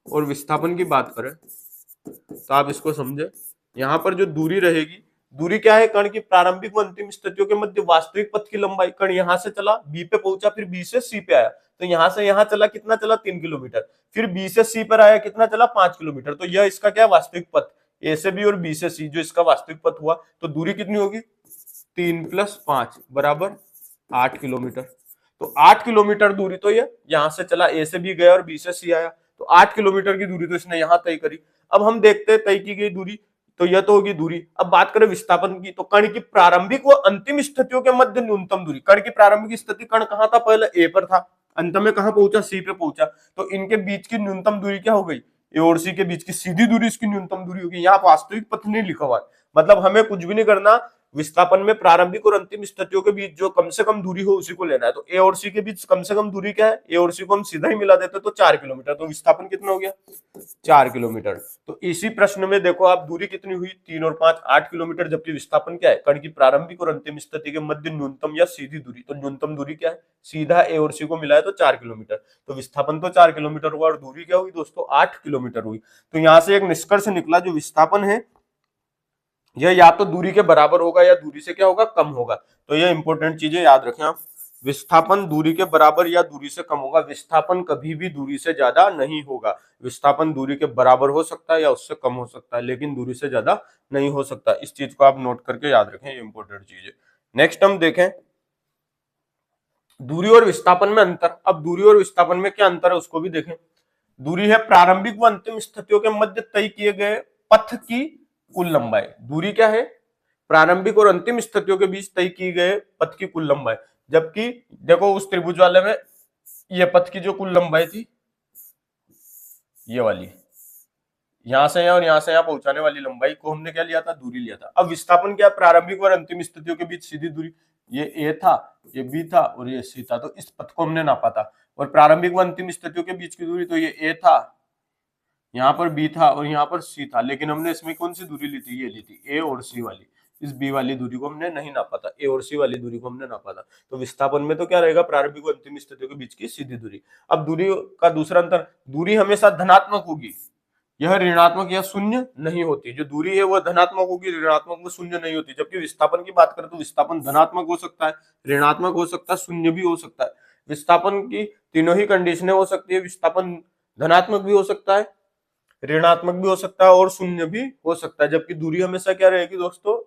और विस्थापन की बात करें तो आप इसको समझे। यहाँ पर जो दूरी रहेगी, दूरी क्या है, कण की प्रारंभिक व अंतिम स्थितियों के मध्य वास्तविक पथ की लंबाई। कण यहाँ से चला, बी पे पहुंचा, फिर बी से सी पे आया, तो यहाँ से यहाँ चला, कितना चला, 3 किलोमीटर। फिर बी से सी पर आया, कितना चला, 5 किलोमीटर। तो यह इसका क्या, वास्तविक पथ। ए से बी और बी से सी जो इसका वास्तविक पथ हुआ, तो दूरी कितनी होगी, 3 + 5 = 8 किलोमीटर। तो 8 किलोमीटर दूरी तो ये यहाँ से चला, ए से बी गया और बी से सी आया, तो 8 किलोमीटर की दूरी तो इसने यहाँ तय करी। अब हम देखते हैं तय की गई दूरी, तो यह तो होगी दूरी। अब बात करें विस्थापन की, तो कण की प्रारंभिक व अंतिम स्थितियों के मध्य न्यूनतम दूरी। कण की प्रारंभिक स्थिति, कण कहां था, पहले ए पर था, अंत में कहां पहुंचा, सी पे पहुंचा, तो इनके बीच की न्यूनतम दूरी क्या हो गई, ए और सी के बीच की सीधी दूरी इसकी न्यूनतम दूरी होगी। यहाँ वास्तविक पथ नहीं लिखा हुआ है, मतलब हमें कुछ भी नहीं करना, विस्थापन में प्रारंभिक और अंतिम स्थितियों के बीच जो कम से कम दूरी हो उसी को लेना है। तो ए और सी के बीच कम से कम दूरी क्या है, ए और सी को हम सीधा ही मिला देते तो 4 किलोमीटर, तो विस्थापन कितना हो गया 4 किलोमीटर। तो इसी प्रश्न में देखो आप दूरी कितनी हुई 3 और 5 8 किलोमीटर, जबकि विस्थापन क्या है, कण की प्रारंभिक और अंतिम स्थिति के मध्य न्यूनतम या सीधी दूरी, तो न्यूनतम दूरी क्या है, सीधा ए और सी को मिलाए तो 4 किलोमीटर, तो विस्थापन तो 4 किलोमीटर हुआ और दूरी क्या हुई दोस्तों 8 किलोमीटर हुई। तो यहां से एक निष्कर्ष निकला, जो विस्थापन है यह या तो दूरी के बराबर होगा या दूरी से क्या होगा कम होगा। तो यह इंपॉर्टेंट चीजें याद रखें आप, विस्थापन दूरी के बराबर या दूरी से कम होगा, विस्थापन कभी भी दूरी से ज्यादा नहीं होगा। विस्थापन दूरी के बराबर हो सकता है या उससे कम हो सकता है, लेकिन दूरी से ज्यादा नहीं हो सकता। इस चीज को आप नोट करके याद रखें, ये इंपॉर्टेंट चीज है। नेक्स्ट हम देखें दूरी और विस्थापन में अंतर। अब दूरी और विस्थापन में क्या अंतर है उसको भी देखें। दूरी है प्रारंभिक व अंतिम स्थितियों के मध्य तय किए गए पथ की कुल लंबाई। दूरी क्या है, प्रारंभिक और अंतिम स्थितियों के बीच तय की गए पथ की कुल लंबाई। जबकि देखो उस त्रिभुज वाले में ये पथ की जो कुल लंबाई थी ये वाली, यहां से यहां और यहां से यहां पहुंचाने वाली लंबाई को हमने क्या लिया था, दूरी लिया था। अब विस्थापन क्या, प्रारंभिक और अंतिम स्थितियों के बीच सीधी दूरी, ये ए था, ये बी था और ये सी था, तो इस पथ को हमने नापा था। और प्रारंभिक व अंतिम स्थितियों के बीच की दूरी, तो ये ए था, यहाँ पर बी था और यहाँ पर सी था, लेकिन हमने इसमें कौन सी दूरी ली थी, ये ली थी ए और सी वाली। इस बी वाली दूरी को हमने नहीं नापा था, ए और सी वाली दूरी को हमने नापा था। तो विस्थापन में तो क्या रहेगा, प्रारंभिक और अंतिम स्थितियों के बीच की सीधी दूरी। अब दूरी का दूसरा अंतर, दूरी हमेशा धनात्मक होगी, यह ऋणात्मक या शून्य नहीं होती। जो दूरी है वह धनात्मक होगी, ऋणात्मक व शून्य नहीं होती। जबकि विस्थापन की बात करें तो विस्थापन धनात्मक हो सकता है, ऋणात्मक हो सकता है, शून्य भी हो सकता है। विस्थापन की तीनों ही कंडीशनें हो सकती है, विस्थापन धनात्मक भी हो सकता है, ऋणात्मक भी हो सकता है और शून्य भी हो सकता है। जबकि दूरी हमेशा क्या रहेगी दोस्तों,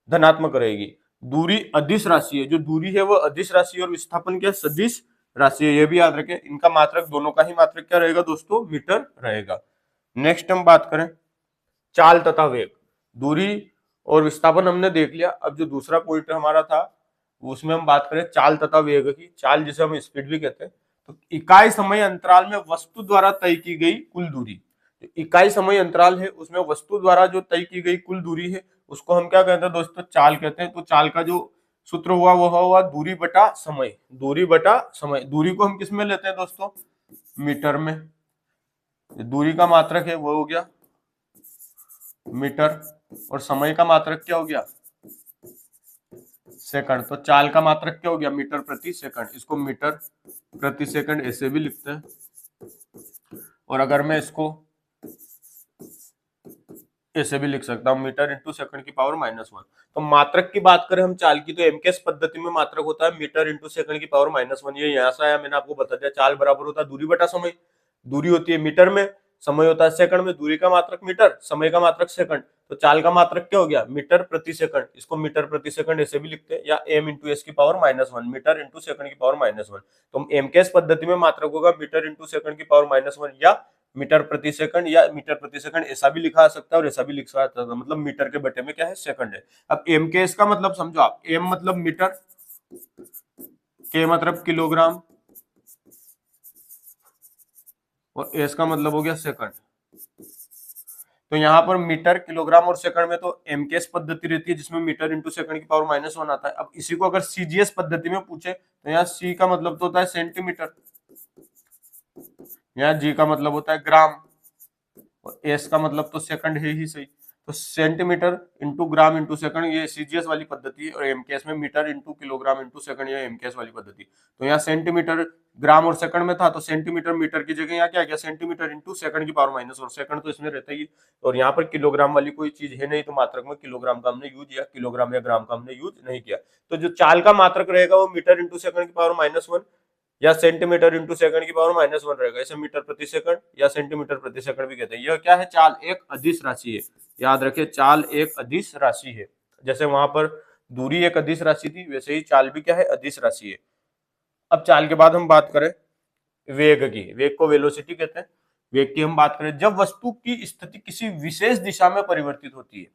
धनात्मक रहेगी। दूरी अदिश राशि है, जो दूरी है वह अदिश राशि और विस्थापन क्या सदिश राशि है, ये भी याद रखें। इनका मात्रक, दोनों का ही मात्रक क्या रहेगा दोस्तों, मीटर रहेगा। नेक्स्ट हम बात करें चाल तथा वेग। दूरी और विस्थापन हमने देख लिया। अब जो दूसरा पॉइंट हमारा था उसमें हम बात करें चाल तथा वेग की। चाल जिसे हम स्पीड भी कहते हैं, तो इकाई समय अंतराल में वस्तु द्वारा तय की गई कुल दूरी। जो इकाई समय अंतराल है उसमें वस्तु द्वारा जो तय की गई कुल दूरी है उसको हम क्या कहते हैं दोस्तों, चाल कहते हैं। तो चाल का जो सूत्र हुआ वह हुआ दूरी बटा समय, दूरी बटा समय। दूरी को हम किस में लेते हैं दोस्तों, मीटर में। दूरी का मात्रक है वो हो गया मीटर और समय का मात्रक क्या हो गया, सेकंड। तो चाल का मात्रक क्या हो गया, मीटर प्रति सेकंड। इसको मीटर प्रति सेकंड ऐसे भी लिखते हैं। और अगर मैं इसको ऐसे भी लिख सकता हूं, मीटर इंटू सेकंड की पावर -1। तो मात्रक की बात करें हम चाल की, तो एमकेएस पद्धति में मात्रक होता है मीटर इंटू सेकंड की पावर -1। ये यहां से आया, मैंने आपको बता दिया। चाल बराबर होता है दूरी बटा समय। दूरी होती है मीटर में, समय होता है सेकंड में। दूरी का मात्रक मीटर, समय का मात्रक सेकंड। तो चाल का मात्रक क्या हो गया, मीटर प्रति सेकंड। इसको मीटर प्रति सेकंड ऐसे भी लिखते हैं, या एम इंटू एस की पावर -1, मीटर इंटू सेकंड की पावर -1। तो एमकेएस पद्धति में मात्रक होगा मीटर इंटू सेकंड की पावर -1, या मीटर प्रति सेकंड, या मीटर प्रति सेकंड ऐसा भी लिखा सकता है और ऐसा भी लिख सकता है। मतलब मीटर के बटे में क्या है, सेकंड है। अब एम के एस का मतलब समझो आप, एम मतलब मीटर, के मतलब किलोग्राम और एस का मतलब हो गया सेकंड। तो यहाँ पर मीटर, किलोग्राम और सेकंड में तो एमकेएस पद्धति रहती है जिसमें मीटर इंटू सेकंड की पावर -1 आता है। अब इसी को अगर सीजीएस पद्धति में पूछे तो यहाँ सी का मतलब तो होता है सेंटीमीटर, यहाँ जी का मतलब होता है ग्राम और एस का मतलब तो सेकंड है ही सही। तो centimetre into gram into second, ये सीजीएस वाली पद्धति है। और एमकेएस में metre into kilogram into second, ये एमकेएस वाली पद्धति। तो यहाँ सेंटीमीटर ग्राम और सेकंड में था, तो सेंटीमीटर मीटर की जगह यहाँ क्या गया, सेंटीमीटर इंटू सेकंड की पावर माइनस, और सेकंड तो इसमें रहता ही। और यहाँ पर किलोग्राम वाली कोई चीज है नहीं, तो मात्रक में किलोग्राम का हमने यूज, या किलोग्राम या ग्राम का हमने यूज नहीं किया। तो जो चाल का मात्रक रहेगा वो मीटर इंटू सेकंड की पावर -1 या सेंटीमीटर इंटू सेकंड की पावर -1 रहेगा। इसे मीटर प्रति सेकंड या सेंटीमीटर प्रति सेकंड भी कहते हैं। यह क्या है, चाल एक अदिश राशि है। याद रखें, चाल एक अदिश राशि है। जैसे वहां पर दूरी एक अदिश राशि थी, वैसे ही चाल भी क्या है, अदिश राशि है। अब चाल के बाद हम बात करें वेग की। वेग को वेलोसिटी कहते हैं। वेग की हम बात करें, जब वस्तु की स्थिति किसी विशेष दिशा में परिवर्तित होती है।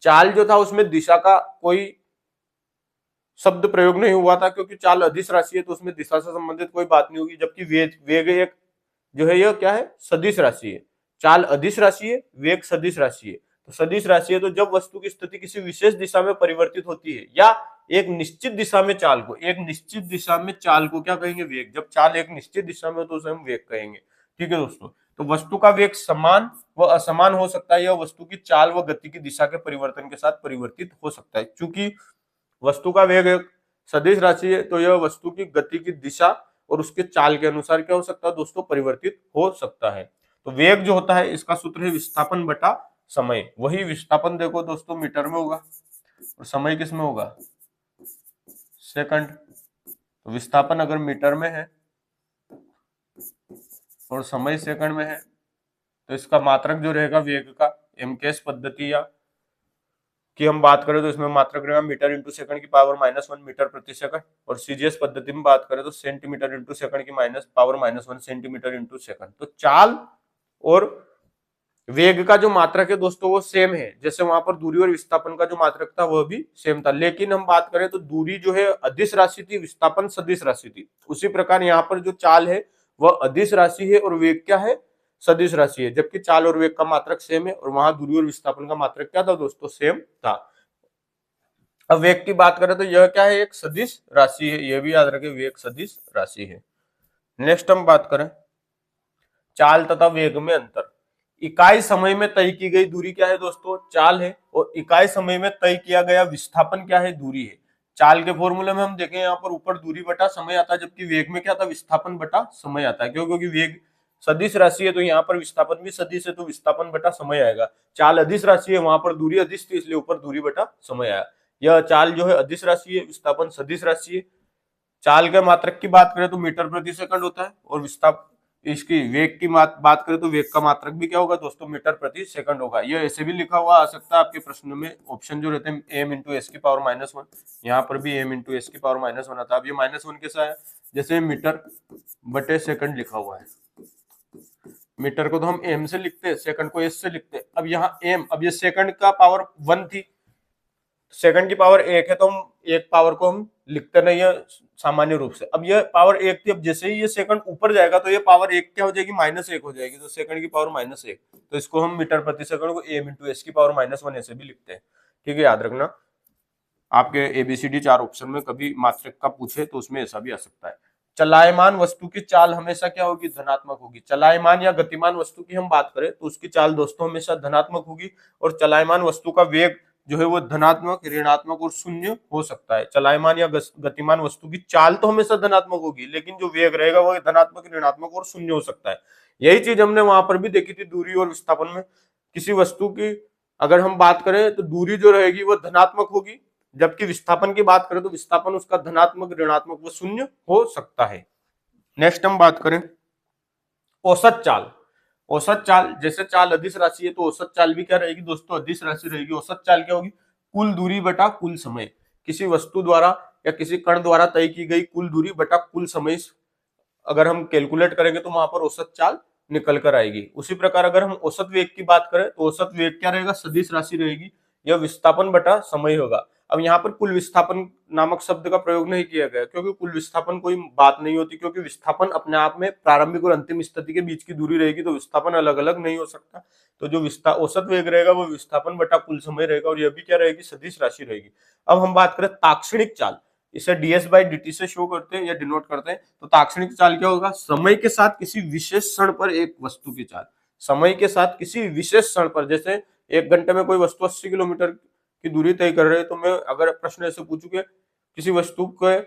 चाल जो था उसमें दिशा का कोई शब्द प्रयोग नहीं हुआ था, क्योंकि चाल अदिश राशि है तो उसमें दिशा से संबंधित कोई बात नहीं होगी। जबकि वेग एक जो है, यह क्या है, सदिश राशि है। चाल अदिश राशि है, वेग सदिश राशि है। तो सदिश राशि है तो जब वस्तु की स्थिति किसी विशेष दिशा में परिवर्तित होती है या एक निश्चित दिशा में चाल को, एक निश्चित दिशा में चाल को क्या कहेंगे, वेग। जब चाल एक निश्चित दिशा में हो तो उसे हम वेग कहेंगे। ठीक है दोस्तों, तो वस्तु का वेग समान व असमान हो सकता है, यह वस्तु की चाल व गति की दिशा के परिवर्तन के साथ परिवर्तित हो सकता है। क्योंकि वस्तु का वेग एक सदिश राशि है तो यह वस्तु की गति की दिशा और उसके चाल के अनुसार क्या हो सकता है दोस्तों, परिवर्तित हो सकता है। तो वेग जो होता है इसका सूत्र है विस्थापन बटा समय। वही विस्थापन देखो दोस्तों मीटर में होगा और समय किस में होगा, सेकंड। तो विस्थापन अगर मीटर में है और समय सेकंड में है तो इसका मात्रक जो रहेगा वेग का, एमकेएस पद्धति या की हम बात करें तो इसमें मात्रक रहेगा मीटर इंटू सेकंड की पावर -1 मीटर प्रति सेकंड, और सीजीएस पद्धति में बात करें तो सेंटीमीटर इंटू सेकंड की पावर -1 सेंटीमीटर इंटू सेकंड। तो चाल और वेग का जो मात्रक है दोस्तों वो सेम है, जैसे वहां पर दूरी और विस्थापन का जो मात्रक था वह भी सेम था। लेकिन हम बात करें तो दूरी जो है अदिश राशि थी, विस्थापन सदिश राशि थी। उसी प्रकार यहाँ पर जो चाल है वह अदिश राशि है और वेग क्या है, सदिश राशि है। जबकि चाल और वेग का मात्रक सेम है और वहां दूरी और विस्थापन का मात्रक क्या था दोस्तों, सेम था। अब वेग की बात करें तो यह क्या है, एक सदिश राशि है। यह भी याद रखें, वेग सदिश राशि है। नेक्स्ट हम बात करें चाल तथा वेग में अंतर। इकाई समय में तय की गई दूरी क्या है दोस्तों, चाल है, और इकाई समय में तय किया गया विस्थापन क्या है, दूरी है। चाल के फॉर्मूले में हम देखें यहाँ पर ऊपर दूरी बटा समय आता है, जबकि वेग में क्या था, विस्थापन बटा समय आता है। क्यों, क्योंकि वेग सदिश राशि है तो यहाँ पर विस्थापन भी सदिश है तो विस्थापन बटा समय आएगा। चाल अदिश राशि है, वहां पर दूरी अदिश थी इसलिए ऊपर दूरी बटा समय आया। यह चाल जो है अदिश राशि है, विस्थापन सदिश राशि है। चाल के मात्रक की बात करें तो मीटर प्रति सेकंड होता है, और विस्थापन इसकी वेग की बात करें तो वेग का मात्रक भी क्या होगा दोस्तों, मीटर प्रति सेकंड होगा। ये ऐसे भी लिखा हुआ आ सकता है आपके प्रश्न में, ऑप्शन जो रहते हैं एम इंटू एस की पावर -1, यहाँ पर भी एम इंटू एस की पावर -1 आता है। अब ये -1 कैसा है, जैसे मीटर बटे सेकंड लिखा हुआ है। मीटर को तो हम एम से लिखते हैं, सेकंड को एस से लिखते हैं। अब यहाँ एम, अब ये सेकंड का पावर 1 थी, सेकंड की पावर 1 है तो हम एक पावर को हम लिखते नहीं है सामान्य रूप से। अब ये पावर 1 थी, अब जैसे ही ये सेकंड ऊपर जाएगा तो ये पावर 1 क्या हो जाएगी, -1 हो जाएगी। तो सेकंड की पावर -1, तो इसको हम मीटर प्रति सेकंड को एम इंटू एस की पावर -1 ऐसे भी लिखते हैं। ठीक है, याद रखना। आपके एबीसीडी 4 ऑप्शन में कभी मात्रक का पूछे तो उसमें ऐसा भी आ सकता है। चलायमान वस्तु की चाल हमेशा क्या होगी, धनात्मक होगी। चलायमान या गतिमान वस्तु की हम बात करें तो उसकी चाल दोस्तों हमेशा धनात्मक होगी, और चलायमान वस्तु का वेग जो है वो धनात्मक, ऋणात्मक और शून्य हो सकता है। चलायमान या गतिमान वस्तु की चाल तो हमेशा धनात्मक होगी, लेकिन जो वेग रहेगा वो धनात्मक, ऋणात्मक और शून्य हो सकता है। यही चीज हमने वहां पर भी देखी थी दूरी और विस्थापन में। किसी वस्तु की अगर हम बात करें तो दूरी जो रहेगी वो धनात्मक होगी, जबकि विस्थापन की बात करें तो विस्थापन उसका धनात्मक, ऋणात्मक व शून्य हो सकता है। नेक्स्ट हम बात करें औसत चाल। औसत चाल, जैसे चाल अदिश राशि है तो औसत चाल भी क्या रहेगी दोस्तों, अदिश राशि रहेगी। औसत चाल क्या होगी, कुल दूरी बटा कुल समय। किसी वस्तु द्वारा या किसी कण द्वारा तय की गई कुल दूरी बटा कुल समय अगर हम कैलकुलेट करेंगे तो वहां पर औसत चाल निकल कर आएगी। उसी प्रकार अगर हम औसत वेग की बात करें तो औसत वेग क्या रहेगा, सदिश राशि रहेगी। यह विस्थापन बटा समय होगा। अब यहाँ पर कुल विस्थापन नामक शब्द का प्रयोग नहीं किया गया, क्योंकि कुल विस्थापन कोई बात नहीं होती, क्योंकि विस्थापन अपने आप में प्रारंभिक और अंतिम स्थिति के बीच की दूरी रहेगी, तो विस्थापन अलग अलग नहीं हो सकता। तो जो औसत वेग रहेगा वो विस्थापन बटा कुल समय रहेगा, और यह भी क्या रहेगी, सदिश राशि रहेगी। अब हम बात करें ताक्षणिक चाल, इसे ds/dt से शो करते हैं या डिनोट करते हैं। तो ताक्षणिक चाल क्या होगा, समय के साथ किसी विशेष क्षण पर एक वस्तु की चाल। समय के साथ किसी विशेष क्षण पर, जैसे 1 घंटे में कोई वस्तु 80 किलोमीटर की दूरी तय कर रहे हैं, तो मैं अगर प्रश्न ऐसे पूछूं कि किसी वस्तु के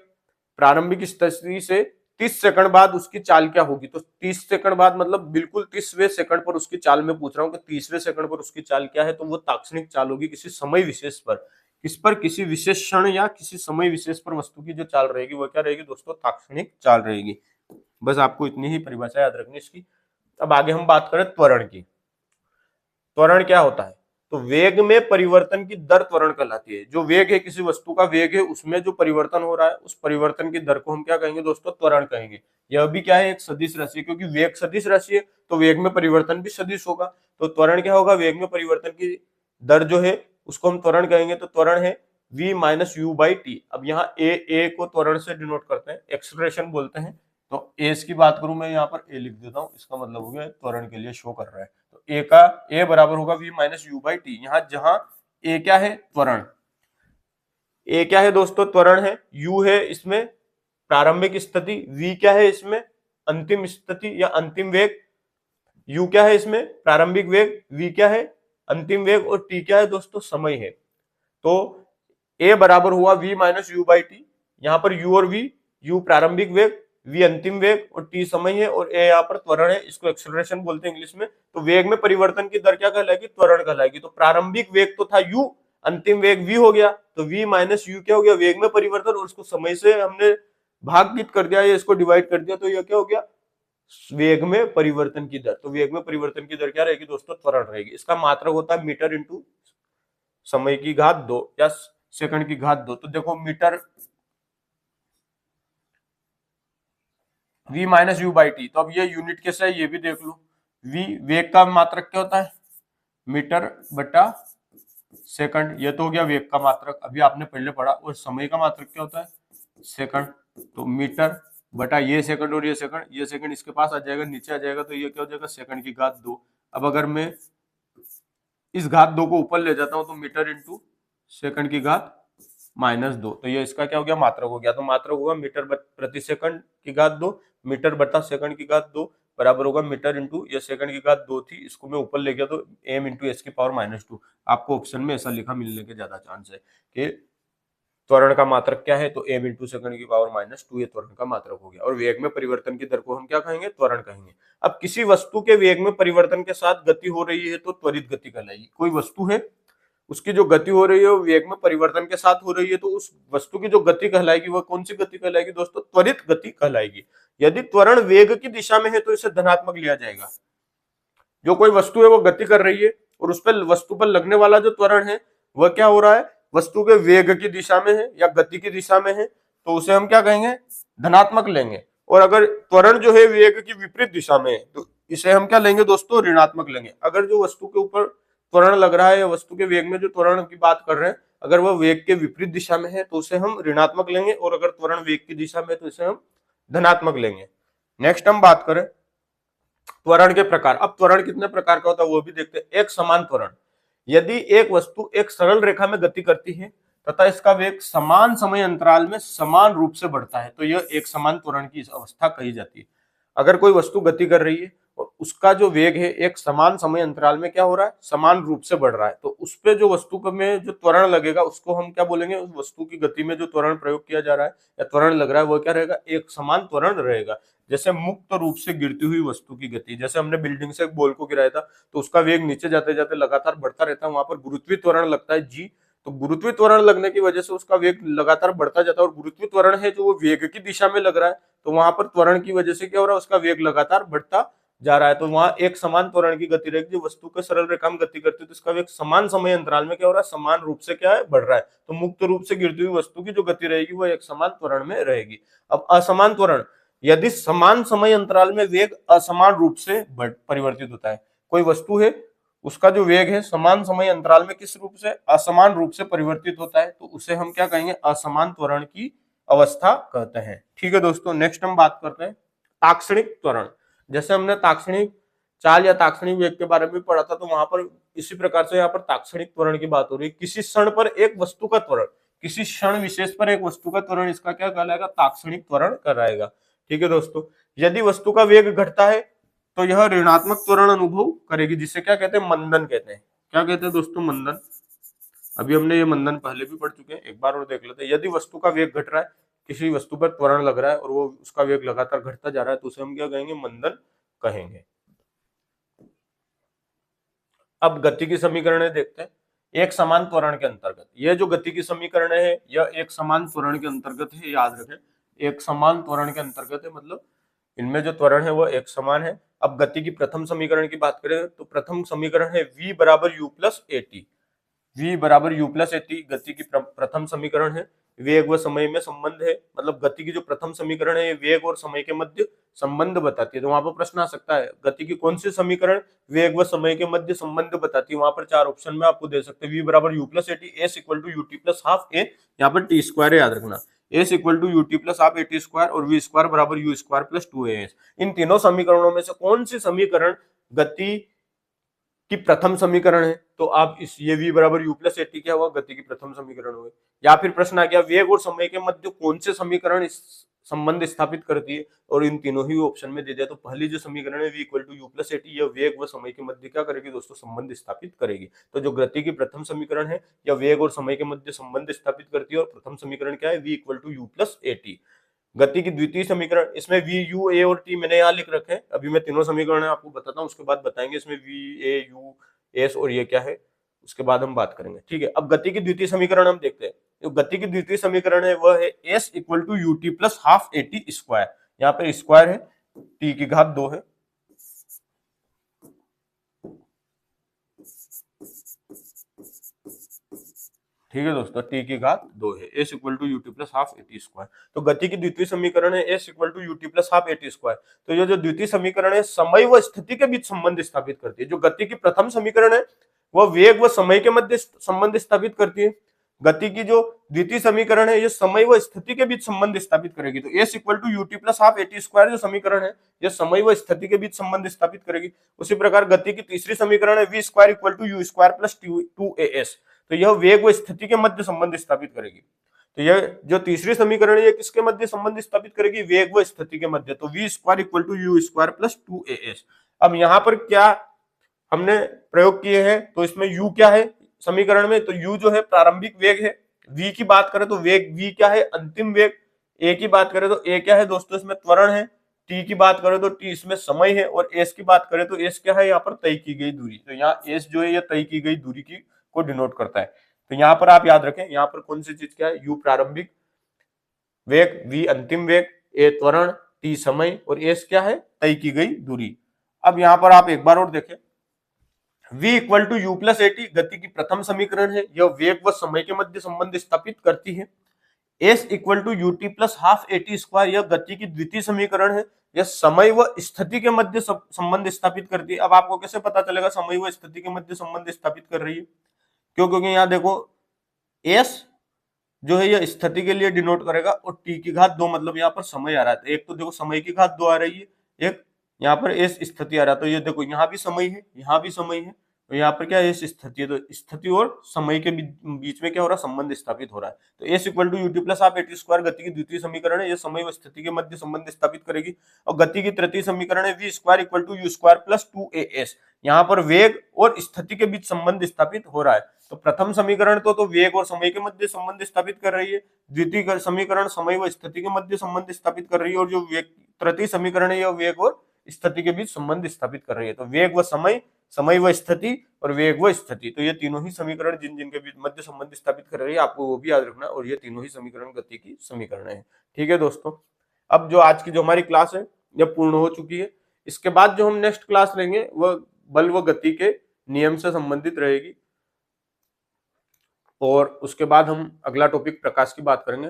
प्रारंभिक स्थिति से 30 सेकंड बाद उसकी चाल क्या होगी, तो 30 सेकंड बाद मतलब बिल्कुल 30वें सेकंड पर उसकी चाल में पूछ रहा हूँ कि 30वें सेकंड पर उसकी चाल क्या है, तो वो ताक्षणिक चाल होगी किसी समय विशेष पर। किस पर, किसी विशेष क्षण या किसी समय विशेष पर वस्तु की जो चाल रहेगी वो क्या रहेगी दोस्तों, ताक्षणिक चाल रहेगी। बस आपको इतनी ही परिभाषा याद रखनी इसकी। अब आगे हम बात करें त्वरण की। त्वरण क्या होता है, तो वेग में परिवर्तन की दर त्वरण कहलाती है। जो वेग है, किसी वस्तु का वेग है, उसमें जो परिवर्तन हो रहा है उस परिवर्तन की दर को हम क्या कहेंगे दोस्तों, त्वरण कहेंगे। यह भी क्या है, एक सदिश राशि, क्योंकि वेग सदिश राशि है तो वेग में परिवर्तन भी सदिश होगा। तो त्वरण क्या होगा, वेग में परिवर्तन की दर जो है उसको हम त्वरण कहेंगे। तो त्वरण है v minus u by T. अब यहाँ ए को त्वरण से डिनोट करते हैं, एक्सलेरेशन बोलते हैं। तो ए की बात करूं मैं यहाँ पर ए लिख देता हूं, इसका मतलब हो गया त्वरण के लिए शो कर रहा है। तो ए बराबर होगा v minus u by T. यहाँ जहां ए क्या है, त्वरण, ए क्या है दोस्तों, त्वरण है, u है इसमें प्रारंभिक स्थिति, v क्या है इसमें अंतिम स्थिति या अंतिम वेग, u क्या है इसमें प्रारंभिक वेग, v क्या है अंतिम वेग, और t क्या है दोस्तों समय है। तो a बराबर हुआ v minus u by T. यहाँ पर u और v, u प्रारंभिक वेग, v अंतिम वेग और t समय है, और a यहाँ पर त्वरण है, इसको एक्सेलरेशन बोलते हैं इंग्लिश में। तो वेग में परिवर्तन की दर क्या कहलाएगी, त्वरण कहलाएगी। तो प्रारंभिक वेग तो था u, अंतिम वेग v हो गया, तो v माइनस यू क्या हो गया, वेग में परिवर्तन, और उसको समय से हमने भागित कर दिया या इसको डिवाइड कर दिया, तो यह क्या हो गया, वेग में परिवर्तन की दर। तो वेग में परिवर्तन की दर क्या रहेगी दोस्तों, त्वरण रहेगी। इसका मात्रक होता है मीटर इंटू समय की घात 2 या सेकंड की घात 2। तो देखो metre v minus u by t, तो अब ये यूनिट कैसे है ये भी देख लो। v वेग का मात्रक क्या होता है, मीटर बटा सेकंड, ये तो हो गया वेग का मात्रक, अभी आपने पहले पढ़ा। और समय का मात्रक क्या होता है, सेकंड। तो मीटर बटा ये सेकंड और ये सेकंड इसके पास आ जाएगा, नीचे आ जाएगा, तो ये क्या हो जाएगा, सेकंड की घात 2। अब अगर मैं इस घात 2 को ऊपर ले जाता हूं तो मीटर इंटू सेकंड की घात माइनस 2, तो ये इसका क्या हो गया, मात्रक हो गया। तो मात्रक होगा मीटर प्रति सेकंड की घात 2, मीटर बटा सेकंड की घात 2 बराबर होगा मीटर इंटू ये सेकंड की घात 2 थी, इसको मैं ऊपर ले गया तो एम इंटू एस की पावर माइनस 2। आपको ऑप्शन में ऐसा लिखा मिलने के ज्यादा चांस है कि त्वरण का मात्रक क्या है, तो एम इंटू सेकंड की पावर माइनस 2 ये त्वरण का मात्रक हो गया। और वेग में परिवर्तन की दर को हम क्या कहेंगे, त्वरण कहेंगे। अब किसी वस्तु के वेग में परिवर्तन के साथ गति हो रही है तो त्वरित गति कहलाएगी। कोई वस्तु है, उसकी जो गति हो रही है वो वेग में परिवर्तन के साथ हो रही है, तो उस वस्तु की जो गति कहलाएगी वह कौन सी गति कहलाएगी दोस्तों, त्वरित गति कहलाएगी। यदि त्वरण वेग की दिशा में है तो इसे धनात्मक लिया जाएगा। जो कोई वस्तु है वो गति कर रही है और उस पर वस्तु पर लगने वाला जो त्वरण है वह क्या हो रहा है, वस्तु के वेग की दिशा में है या गति की दिशा में है, तो उसे हम क्या कहेंगे, धनात्मक लेंगे। और अगर त्वरण जो है वेग की विपरीत दिशा में है तो इसे हम क्या लेंगे दोस्तों, ऋणात्मक लेंगे। अगर जो वस्तु के ऊपर त्वरण लग रहा है या वस्तु के वेग में जो त्वरण की बात कर रहे हैं, अगर वह वेग के विपरीत दिशा में है तो उसे हम ऋणात्मक लेंगे, और अगर त्वरण वेग की दिशा में है तो इसे हम धनात्मक लेंगे। नेक्स्ट हम बात करें त्वरण के प्रकार। अब त्वरण कितने प्रकार का होता है वो भी देखते हैं। एक समान त्वरण, यदि एक वस्तु एक सरल रेखा में गति करती है तथा इसका वेग समान समय अंतराल में समान रूप से बढ़ता है तो यह एक समान त्वरण की अवस्था कही जाती है। अगर कोई वस्तु गति कर रही है और उसका जो वेग है एक समान समय अंतराल में क्या हो रहा है, समान रूप से बढ़ रहा है, तो उस पे जो वस्तु में जो त्वरण लगेगा उसको हम क्या बोलेंगे, उस वस्तु की गति में जो त्वरण प्रयोग किया जा रहा है या त्वरण लग रहा है वो क्या रहेगा, एक समान त्वरण रहेगा। जैसे मुक्त रूप से गिरती हुई वस्तु की गति, जैसे हमने बिल्डिंग से एक बॉल को गिराया था तो उसका वेग नीचे जाते जाते लगातार बढ़ता रहता है, वहां पर गुरुत्वीय त्वरण लगता है जी। तो गुरुत्वीय त्वरण लगने की वजह से उसका वेग लगातार बढ़ता जाता है, और गुरुत्वीय त्वरण है जो वो वेग की दिशा में लग रहा है, तो वहां पर त्वरण की वजह से क्या हो रहा है, उसका वेग लगातार बढ़ता जा रहा है। तो वहां एक समान त्वरण की गति रहेगी। जो वस्तु के सरल रेखा में गति करती है तो इसका वेग समान समय अंतराल में क्या हो रहा है, समान रूप से क्या है, बढ़ रहा है। तो मुक्त रूप से गिरती हुई वस्तु की जो गति रहेगी वो एक समान त्वरण में रहेगी। अब असमान त्वरण, यदि समान समय अंतराल में वेग असमान रूप से परिवर्तित होता है। कोई वस्तु है उसका जो वेग है समान समय अंतराल में किस रूप से, असमान रूप से परिवर्तित होता है, तो उसे हम क्या कहेंगे, असमान त्वरण की अवस्था कहते हैं। ठीक है दोस्तों, नेक्स्ट हम बात करते हैं ताक्षणिक त्वरण। जैसे हमने ताक्षणिक चाल या ताक्षणिक वेग के बारे में पढ़ा था, तो वहां पर इसी प्रकार से यहाँ पर ताक्षणिक त्वरण की बात हो रही है। किसी क्षण पर एक वस्तु का त्वरण, किसी क्षण विशेष पर एक वस्तु का त्वरण, इसका क्या कहलाएगा, ताक्षणिक त्वरण कहलाएगा। ठीक है दोस्तों, यदि वस्तु का वेग घटता है तो यह ऋणात्मक त्वरण अनुभव करेगी, जिसे क्या कहते हैं, मंदन कहते हैं। क्या कहते हैं दोस्तों, मंदन। अभी हमने ये मंदन पहले भी पढ़ चुके हैं, एक बार और देख लेते हैं। यदि वस्तु का वेग घट रहा है, किसी वस्तु पर त्वरण लग रहा है और वो उसका वेग लगातार घटता जा रहा है, तो उसे हम क्या कहेंगे, मंदन कहेंगे। अब गति की समीकरण देखते हैं एक समान त्वरण के अंतर्गत। यह जो गति की समीकरण है यह एक समान त्वरण के अंतर्गत है, याद रखें, एक समान त्वरण के अंतर्गत है, मतलब इनमें जो त्वरण है वो एक समान है। अब गति की प्रथम समीकरण की बात करें तो प्रथम समीकरण है v बराबर u plus a T. v बराबर u प्लस ए टी गति की प्रथम समीकरण है। वेग व समय में संबंध है, मतलब गति की जो प्रथम समीकरण है ये वेग और समय के मध्य संबंध बताती है। तो वहां पर प्रश्न आ सकता है गति की कौन सी समीकरण वेग व समय के मध्य संबंध बताती है। वहां पर चार ऑप्शन में आपको दे सकते हैं, v बराबर u plus a t, s equal to u t plus half a, यहाँ पर टी स्क्वायर है याद रखना, s equal to u t plus half a t square, और वी स्क्वायर बराबर यू स्क्वायर प्लस 2as। इन तीनों समीकरणों में से कौन सी समीकरण गति की प्रथम समीकरण है, तो आप इस ये v बराबर u प्लस एटी क्या हुआ, गति की प्रथम समीकरण हुई। या फिर प्रश्न आ गया वेग और समय के मध्य कौन से समीकरण इस संबंध स्थापित करती है, और इन तीनों ही ऑप्शन में दे दिया। तो पहली जो समीकरण है v equal to u plus a t, यह वेग व समय के मध्य क्या करेगी दोस्तों, संबंध स्थापित करेगी। तो जो गति की प्रथम समीकरण है या वेग और समय के मध्य संबंध स्थापित करती है, और प्रथम समीकरण क्या है, v equal to u plus a t. गति की द्वितीय समीकरण, इसमें v u a और t मैंने यहाँ लिख रखे हैं। अभी मैं तीनों समीकरण आपको बताता हूँ, उसके बाद बताएंगे इसमें v a u s और ये क्या है, उसके बाद हम बात करेंगे। ठीक है, अब गति की द्वितीय समीकरण हम देखते हैं। जो गति की द्वितीय समीकरण है वह है s equal to u t plus half a t square. यहाँ पे स्क्वायर है, t की घात 2 है। ठीक है दोस्तों, t की घात 2 है, s equal to u t plus half a t square. तो गति की द्वितीय समीकरण है s equal to u t plus half a t square. तो ये जो द्वितीय समीकरण है समय व स्थिति के बीच संबंध स्थापित करती है। जो गति की प्रथम समीकरण है वह वेग व समय के मध्य संबंध स्थापित करती है। गति की जो द्वितीय समीकरण है ये समय व स्थिति के बीच संबंध स्थापित करेगी। तो s equal to u t plus half a t square जो समीकरण है ये समय व स्थिति के बीच संबंध स्थापित करेगी। उसी प्रकार गति की तीसरी समीकरण है v square equal to u square plus two a s. तो यह वेग व स्थिति के मध्य संबंध स्थापित करेगी। तो यह जो तीसरी समीकरण है ये किसके मध्य संबंध स्थापित करेगी, वेग व स्थिति के मध्य। तो v square equal to u square plus two a s. अब यहाँ पर क्या हमने प्रयोग किए हैं, तो इसमें u क्या है समीकरण में, तो u जो है प्रारंभिक वेग है। v की बात करें तो वेग v क्या है, अंतिम वेग। a की बात करें तो a क्या है दोस्तों, इसमें त्वरण है। t की बात करें तो t इसमें समय है। और s की बात करें तो s क्या है, यहाँ पर तय की गई दूरी। तो यहाँ s जो है ये तय की गई दूरी की को डिनोट करता है। तो यहाँ पर आप याद रखें, यहाँ पर कौन सी चीज क्या है, u प्रारंभिक वेग, v अंतिम वेग, a त्वरण, t समय और s क्या है, तय की गई दूरी। अब यहाँ पर आप एक बार और देखें, v equal to u plus a t गति की प्रथम समीकरण है, यह वेग व समय के मध्य संबंध स्थापित करती है। s equal to u t plus half a t square यह गति की द्वितीय समीकरण है, यह समय व स्थिति के मध्य संबंध स्थापित करती है। अब आपको कैसे पता चलेगा समय व स्थिति के मध्य संबंध स्थापित कर रही है, क्यों, क्योंकि यहाँ देखो s जो है यह स्थिति के लिए डिनोट करेगा, और t की घात 2 मतलब यहाँ पर समय आ रहा है। एक तो देखो समय की घात 2 आ रही है, एक यहाँ पर s स्थिति आ रहा है। तो ये देखो यहाँ भी समय है, यहाँ भी समय है, तो यहाँ पर क्या है, s स्थिति है। तो स्थिति और समय के बीच में क्या हो रहा है, संबंध स्थापित हो रहा है। तो s equal to u t plus half a t square गति की द्वितीय समीकरण है, यह समय व स्थिति के मध्य संबंध स्थापित करेगी। और गति की तृतीय समीकरण है v square equal to u square plus two a s. यहाँ पर वेग और स्थिति के बीच संबंध स्थापित हो रहा है। तो प्रथम समीकरण तो वेग और समय के मध्य संबंध स्थापित कर रही है, द्वितीय समीकरण समय व स्थिति के मध्य संबंध स्थापित कर रही है, और जो तृतीय समीकरण है यह वेग और स्थिति के बीच संबंध स्थापित कर रही है। तो वेग व समय, समय व स्थिति और वेग व स्थिति, तो ये तीनों ही समीकरण जिन जिनके बीच मध्य संबंध स्थापित कर रही है, आपको वो भी याद रखना। और ये तीनों ही समीकरण गति की समीकरण है। ठीक है दोस्तों, अब जो आज की जो हमारी क्लास है यह पूर्ण हो चुकी है। इसके बाद जो हम नेक्स्ट क्लास लेंगे वह बल व गति के नियम से संबंधित रहेगी, और उसके बाद हम अगला टॉपिक प्रकाश की बात करेंगे।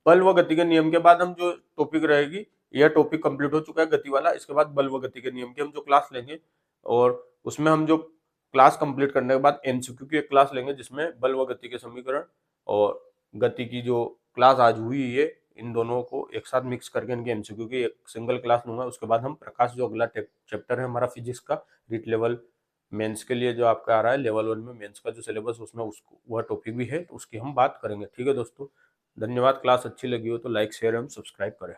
बल व गति के नियम के बाद हम जो टॉपिक रहेगी, यह टॉपिक कंप्लीट हो चुका है गति वाला। इसके बाद बल व गति के नियम की हम जो क्लास लेंगे, और उसमें हम जो क्लास कंप्लीट करने के बाद एमसीक्यू की एक क्लास लेंगे, जिसमें बल व गति के समीकरण और गति की जो क्लास आज हुई है, इन दोनों को एक साथ मिक्स करके इनके एमसीक्यू की एक सिंगल क्लास लूंगा। उसके बाद हम प्रकाश जो अगला चैप्टर है हमारा फिजिक्स का, रीट लेवल मेंस के लिए जो आपका आ रहा है, लेवल 1 में मेंस का जो सिलेबस, उसमें उसको वह टॉपिक भी है, तो उसकी हम बात करेंगे। ठीक है दोस्तों, धन्यवाद। क्लास अच्छी लगी हो तो लाइक शेयर एवं सब्सक्राइब करें।